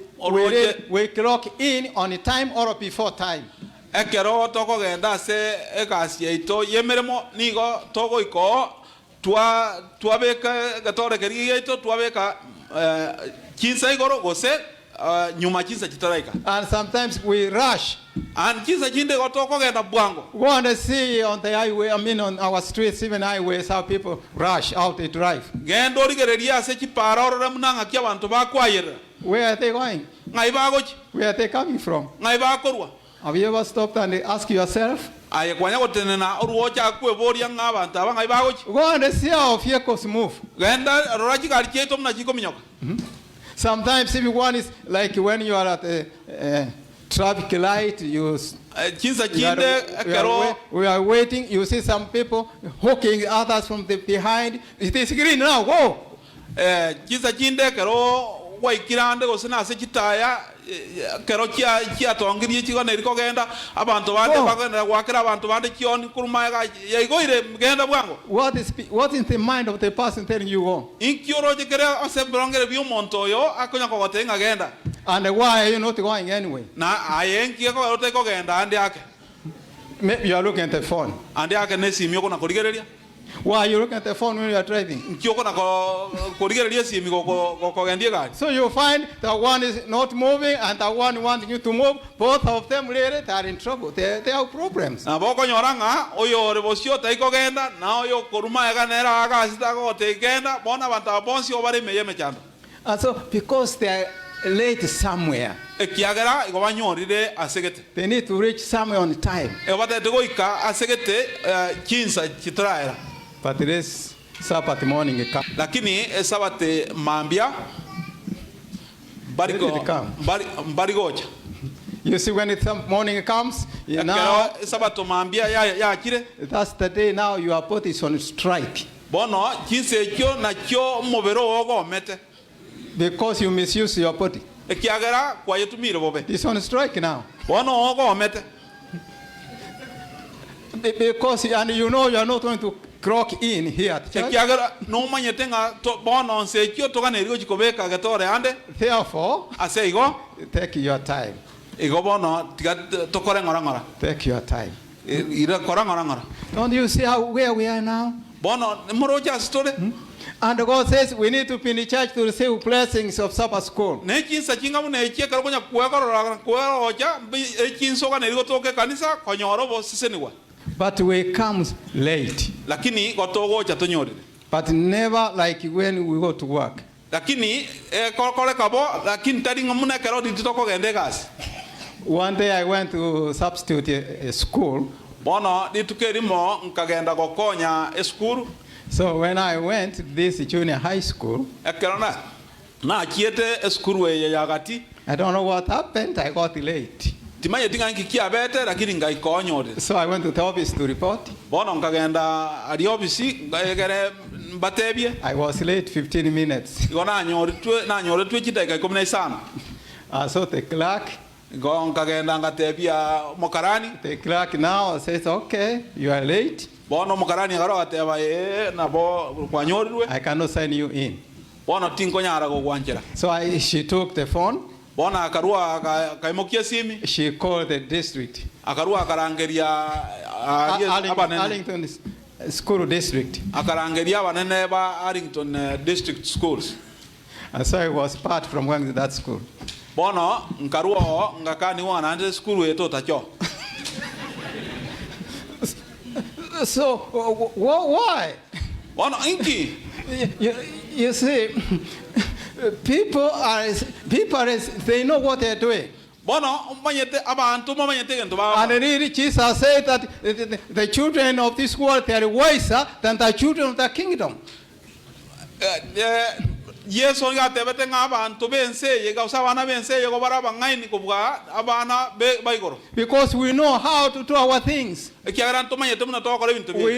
we clock in on the time or before time. Ekero tokogenda se egasi yaito yemeremo nigo togoiko twabeka gatore keri yaito twabeka kinsa igoro gose nyuma kinsa kitaraika. And sometimes we rush. And kinsa kinde go tokogenda bwango. We want to see on the highway, I mean on our streets, even highways, how people rush out they drive. Gendo rigereria se kipara orora munanga kya bantu bakwayira. Where are they going? Ngai bagochi. Where are they coming from? Ngai bakorwa. Have you ever stopped and ask yourself? Aye kwanya gotenena oruocha kweboria ng'abantu abangai bagochi. We want to see how vehicles move. Genda rorachi gari cheto muna chiko minyoka. Sometimes if one is like when you are at a traffic light, we are waiting, you see some people hooking others from the behind. It is green now, go! Kinsa chinde kero waikirande gosena se chitaya kero chia tongirie chigo neriko genda abantu bande bagenda gwakira abantu bande kioni kurumaga yaigoire genda bwango. What is the mind of the person telling you go? Inkioro jekere asembrongere bi umonto yo akonya ko gotenga genda. And why are you not going anyway? Na ayenki ko rote ko genda ande yake. Maybe you are looking at the phone. Ande yake nesimyo kona korigereria. Why are you looking at the phone when you are driving? So you find that one is not moving and the one wanting you to move. Both of them really are in trouble. They have problems. And so because they are late somewhere, they need to reach somewhere on time. But this Sabbath morning lakini Sabbath mambia barigocha. You see, when the morning comes, now Sabbath mambia ya kire. That's the day now your body is on strike. Bono kinse kyo na kyo mobero ogo mete. Because you misuse your body. Ekiagera kwa yetumire bobe. It's on strike now. Bono ogo mete. Because and you know you are not going to clock in here at church. Therefore, take your time. Take your time. Don't you see where we are now? And God says we need to be in the church to receive blessings of Sabbath school. But we come late. But never like when we go to work. One day I went to substitute a school. So when I went to this junior high school, I don't know what happened, I got late. So I went to the office to report. I was late 15 minutes. So the clerk now says, okay, you are late. I cannot sign you in. So she took the phone. She called the district. Arlington School District. Arlington District Schools. And so I was part from going to that school. So why? You see, people they know what they're doing. And really Jesus said that the children of this world are wiser than the children of the kingdom. Because we know how to do our things. We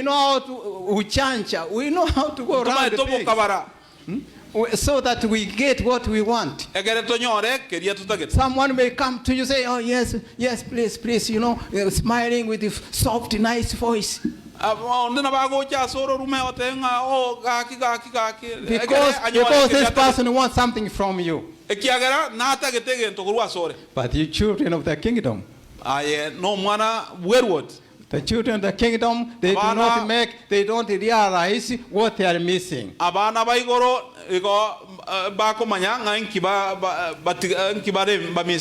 know how to uchancha. We know how to go around the things. So that we get what we want. Someone may come to you say, oh yes, yes, please, you know, smiling with a soft, nice voice. Because this person wants something from you. But you children of the kingdom. The children of the kingdom, they don't realize what they are missing.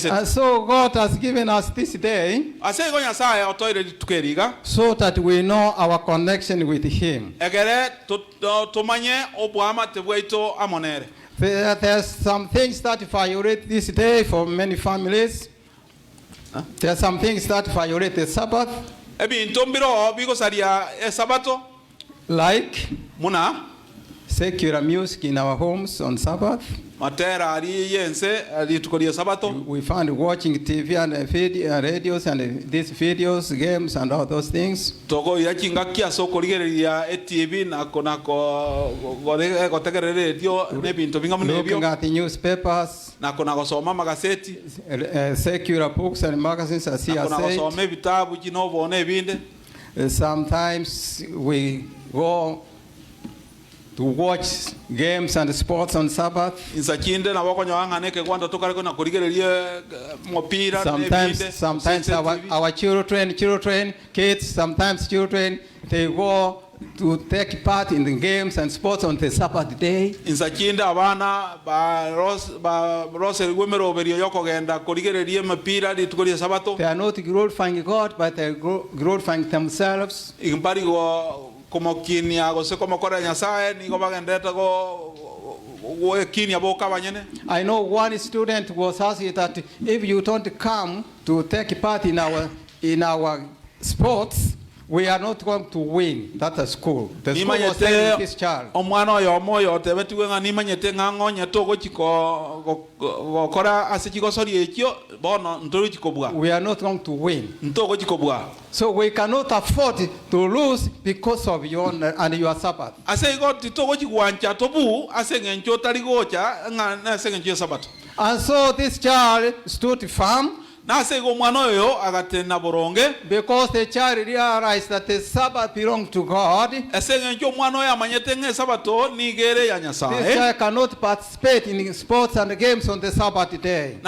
And so God has given us this day so that we know our connection with Him. There's some things that violate this day for many families. There are some things that violate the Sabbath. Like secular music in our homes on Sabbath. We find watching TV and radios and these videos, games and all those things. Looking at the newspapers, secular books and magazines, as he has said. Sometimes we go to watch games and sports on Sabbath. Sometimes our children, kids, sometimes children, they go to take part in the games and sports on the Sabbath day. They are not glorifying God, but they are glorifying themselves. I know one student was asked that if you don't come to take part in our sports, we are not going to win. That's a school. The school was telling this child. We are not going to win. So we cannot afford to lose because of your and your Sabbath. And so this child stood firm. Because the child realized that the Sabbath belonged to God. This child cannot participate in sports and games on the Sabbath day.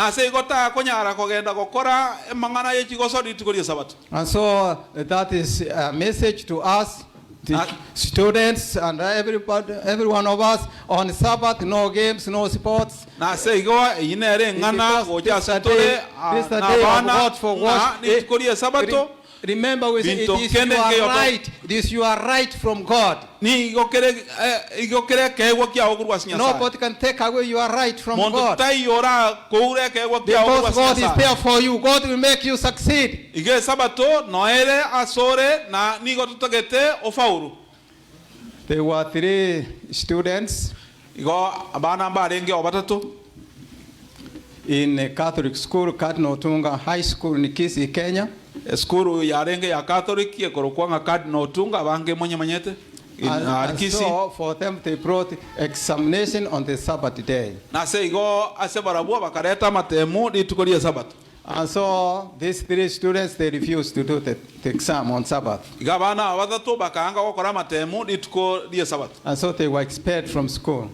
And so that is a message to us, the students and every one of us. On Sabbath, no games, no sports. This is the day of God for worship. Remember, we say it is your right. This you are right from God. Nobody can take away your right from God. Because God is there for you. God will make you succeed. There were 3 students in a Catholic school, Cardinal Tunga High School in Kisii, Kenya. Skuru ya renge ya Catholic ye korokwanga Cardinal Tunga bange mwenye manyete. And so for them they brought examination on the Sabbath day. Na se igo ase barabu bakareta matemu ditukolia Sabbath. And so these 3 students, they refused to do the exam on Sabbath. And so they were expelled from school.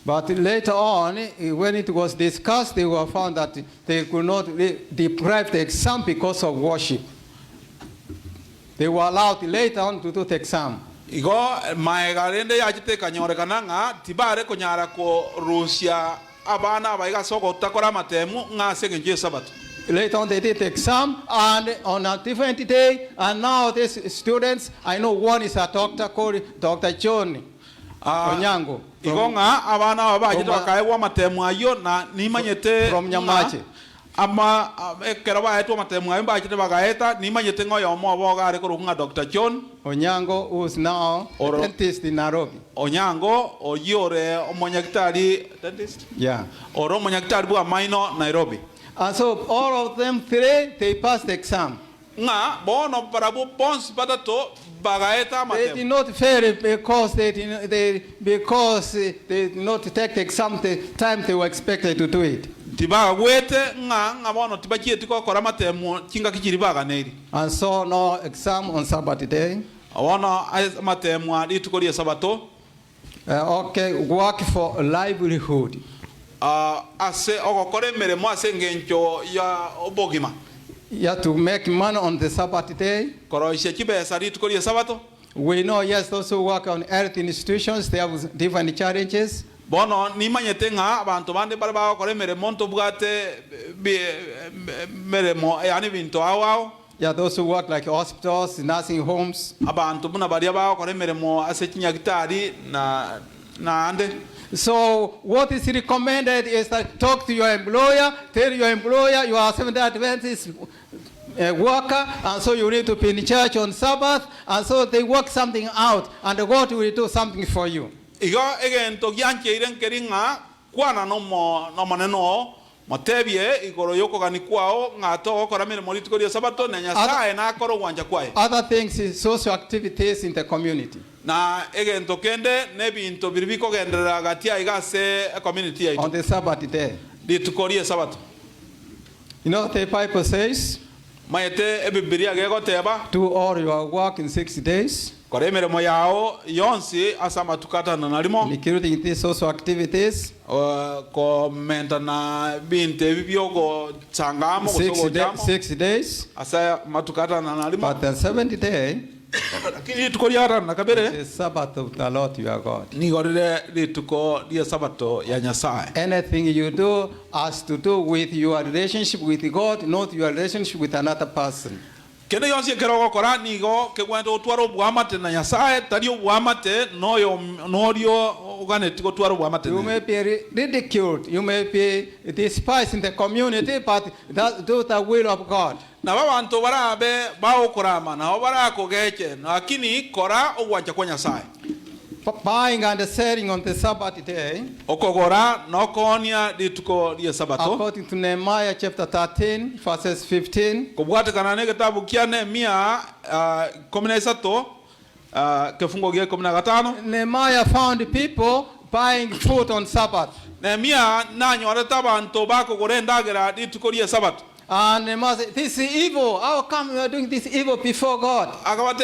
But later on, when it was discussed, they were found that they could not deprive the exam because of worship. They were allowed later on to do the exam. Later on they did the exam and on a different day, and now these students, I know one is a doctor called Dr. John Onyango from Nyamache. Dr. John Onyango, who is now a dentist in Nairobi. Onyango or yore omonyaktari dentist? Yeah. Or omonyaktari bu minor Nairobi. And so all of them 3, they passed the exam. Nga bono parabu pons patato bagaeta matem. They did not fail because they did not take the exam the time they were expected to do it. tibaga gwete nga bono tibachieti kokora matemo chinga kichiribaga neri. And so no exam on Sabbath day. Abono matemo litukoria sabato. Okay, work for a livelihood. Ase okokore meremo ase ngencho ya obogima. You have to make money on the Sabbath day. Koroishe chibesa litukoria sabato. We know, yes, those who work on earth institutions, they have different challenges. Bono nimanyete nga abantu bande bari bakore meremo ntobwate meremo yani bintu awo. Yeah, those who work like hospitals, nursing homes. Abantu buna bari bakore meremo ase kinyagitari na ande. So what is recommended is that talk to your employer, tell your employer you are Seventh-day Adventist worker, and so you need to be in church on Sabbath, and so they work something out, and God will do something for you. Igo again to gyanche iren keringa kwana no maneno matebie igoro yoko gani kwao ngato okora mere moliti korio sabato na nyasaye na akoro wanja kwae. Other things is social activities in the community. Na again to kende nebi into biribiko gendera gatia igase community ya on the Sabbath day. Di tukorie sabato. You know the Bible says, mayete ebibiria gego teba do all your work in 6 days. Kore meremo yao yonsi asama tukata na narimo. Including these social activities. Ko menta na binte bibiogo changamo 6 days. Asa matukata na narimo. But the 7th day, lakini tukoriara na kabere the Sabbath of the Lord your God. Ni gorire lituko dia sabato ya nyasaye. Anything you do has to do with your relationship with God, not your relationship with another person. Kene yonsi kero gokora nigo kegwendo twaro bwamate na nyasaye tario bwamate norio uganeti go twaro bwamate. You may be ridiculed, you may be despised in the community, but do the will of God. Na babantu barabe baokorama na barakogeche lakini kora ogwacha kwa nyasaye. Buying and selling on the Sabbath day. Okogora nokonia lituko dia sabato. According to Nehemiah chapter 13 verses 15. Kubwate kanane kitabu kia Nehemia 13 kifungo gia 15. Nehemiah found people buying food on Sabbath. Nehemia nanyo aretaba anto bako gorendagera lituko dia sabato. And they must say, this is evil. How come you are doing this evil before God? Some were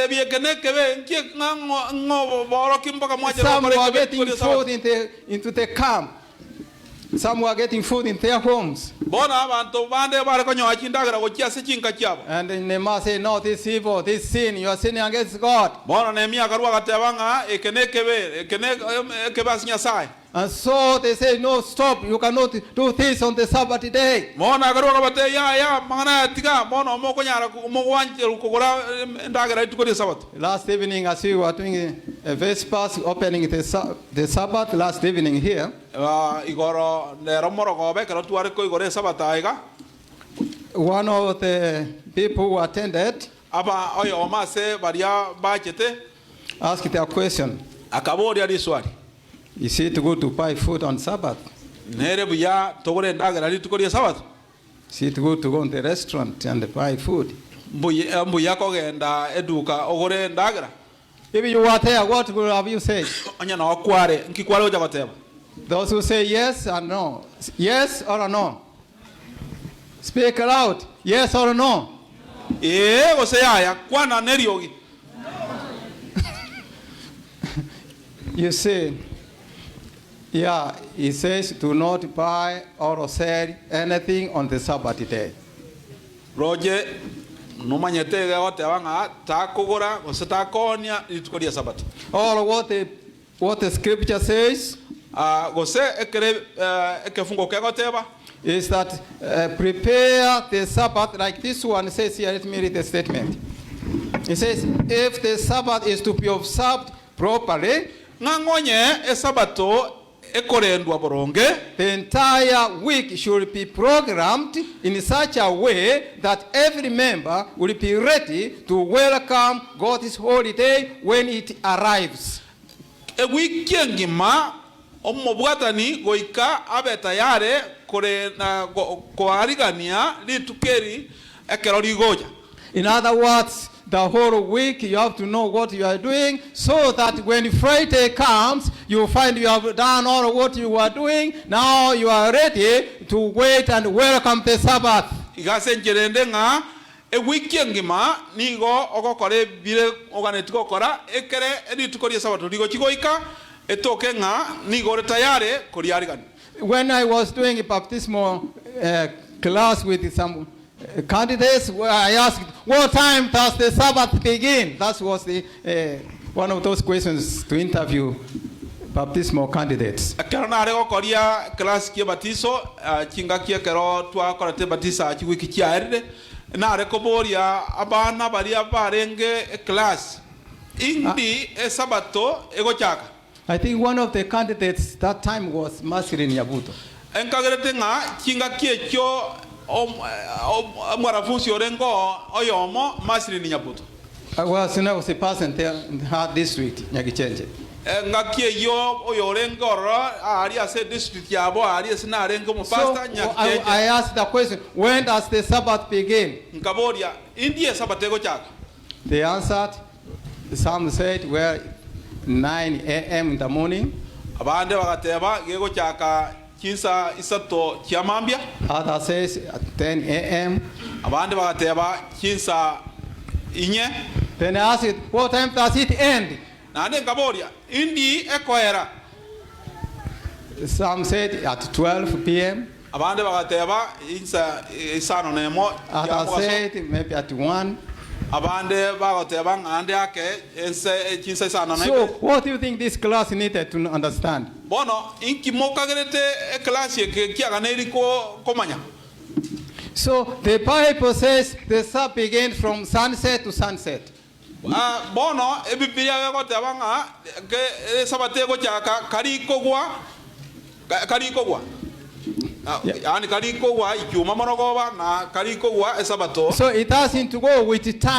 getting food into the camp. Some were getting food in their homes. And then they must say, no, this is evil, this sin, you are sinning against God. And so they say, no, stop, you cannot do this on the Sabbath day. Last evening, as we were doing a Vespers, opening the Sabbath last evening here, one of the people who attended asked a question. Is it good to buy food on Sabbath? Is it good to go in the restaurant and buy food? If you were there, what would have you said? Those who say yes and no. Yes or no? Speak aloud. Yes or no? You see, yeah, it says do not buy or sell anything on the Sabbath day. Roger, no manyete or what the scripture says is that prepare the Sabbath like this one says here. Let me read the statement. It says, if the Sabbath is to be observed properly, the entire week should be programmed in such a way that every member will be ready to welcome God's holiday when it arrives. Omobwatani goika abeta yare kore na koarigania litukeri ekerori goja. In other words, the whole week you have to know what you are doing so that when Friday comes, you find you have done all what you were doing. Now you are ready to wait and welcome the Sabbath. Igase njerende nga ewiki ngima nigo ogokore bire oganetiko kora ekere editukorie sabato nigo chigoika etoke nga nigo retayare koriarigani. When I was doing a baptismal class with some candidates, where I asked, what time does the Sabbath begin? That was the one of those questions to interview baptismal candidates. Karana arego koria class kia batiso chinga kia kero tua korate batisa chiwiki chiarde na areko boria abana baria barenge class indi sabato ego chaka. I think one of the candidates that time was Masrin Nyabuto. Enkagerete nga chinga kia cho mwarafunsi orengo oyomo Masrin Nyabuto. I was a person there in her district, Nyakichenje. Ngakie yo oyorengo ari ase district yabo ari sina arengo mo pastor Nyakichenje. I asked the question, when does the Sabbath begin? Nkaboria indie Sabbath ego chaka. They answered, some said, well, 9 a.m. in the morning. Abande bagateba gego chaka kinsa isato kiamambia. Others says at 10 a.m. Abande bagateba kinsa inye. Then I asked, what time does it end? Nane kaboria indi ekoera. Some said at 12 p.m. Abande bagateba insa isano nemo. Others said maybe at 1. Abande bagateba ngande ake ense kinsa isano nemo. So what do you think this class needed to understand? Bono inki mokagerete class ye kiaganeri ko komanya. So the Bible says the Sabbath begins from sunset to sunset. Bono ebibilia wego tebanga ke sabate go chaka kariko gwa yani kariko gwa ichuma monogoba na kariko gwa esabato. So it doesn't go with time.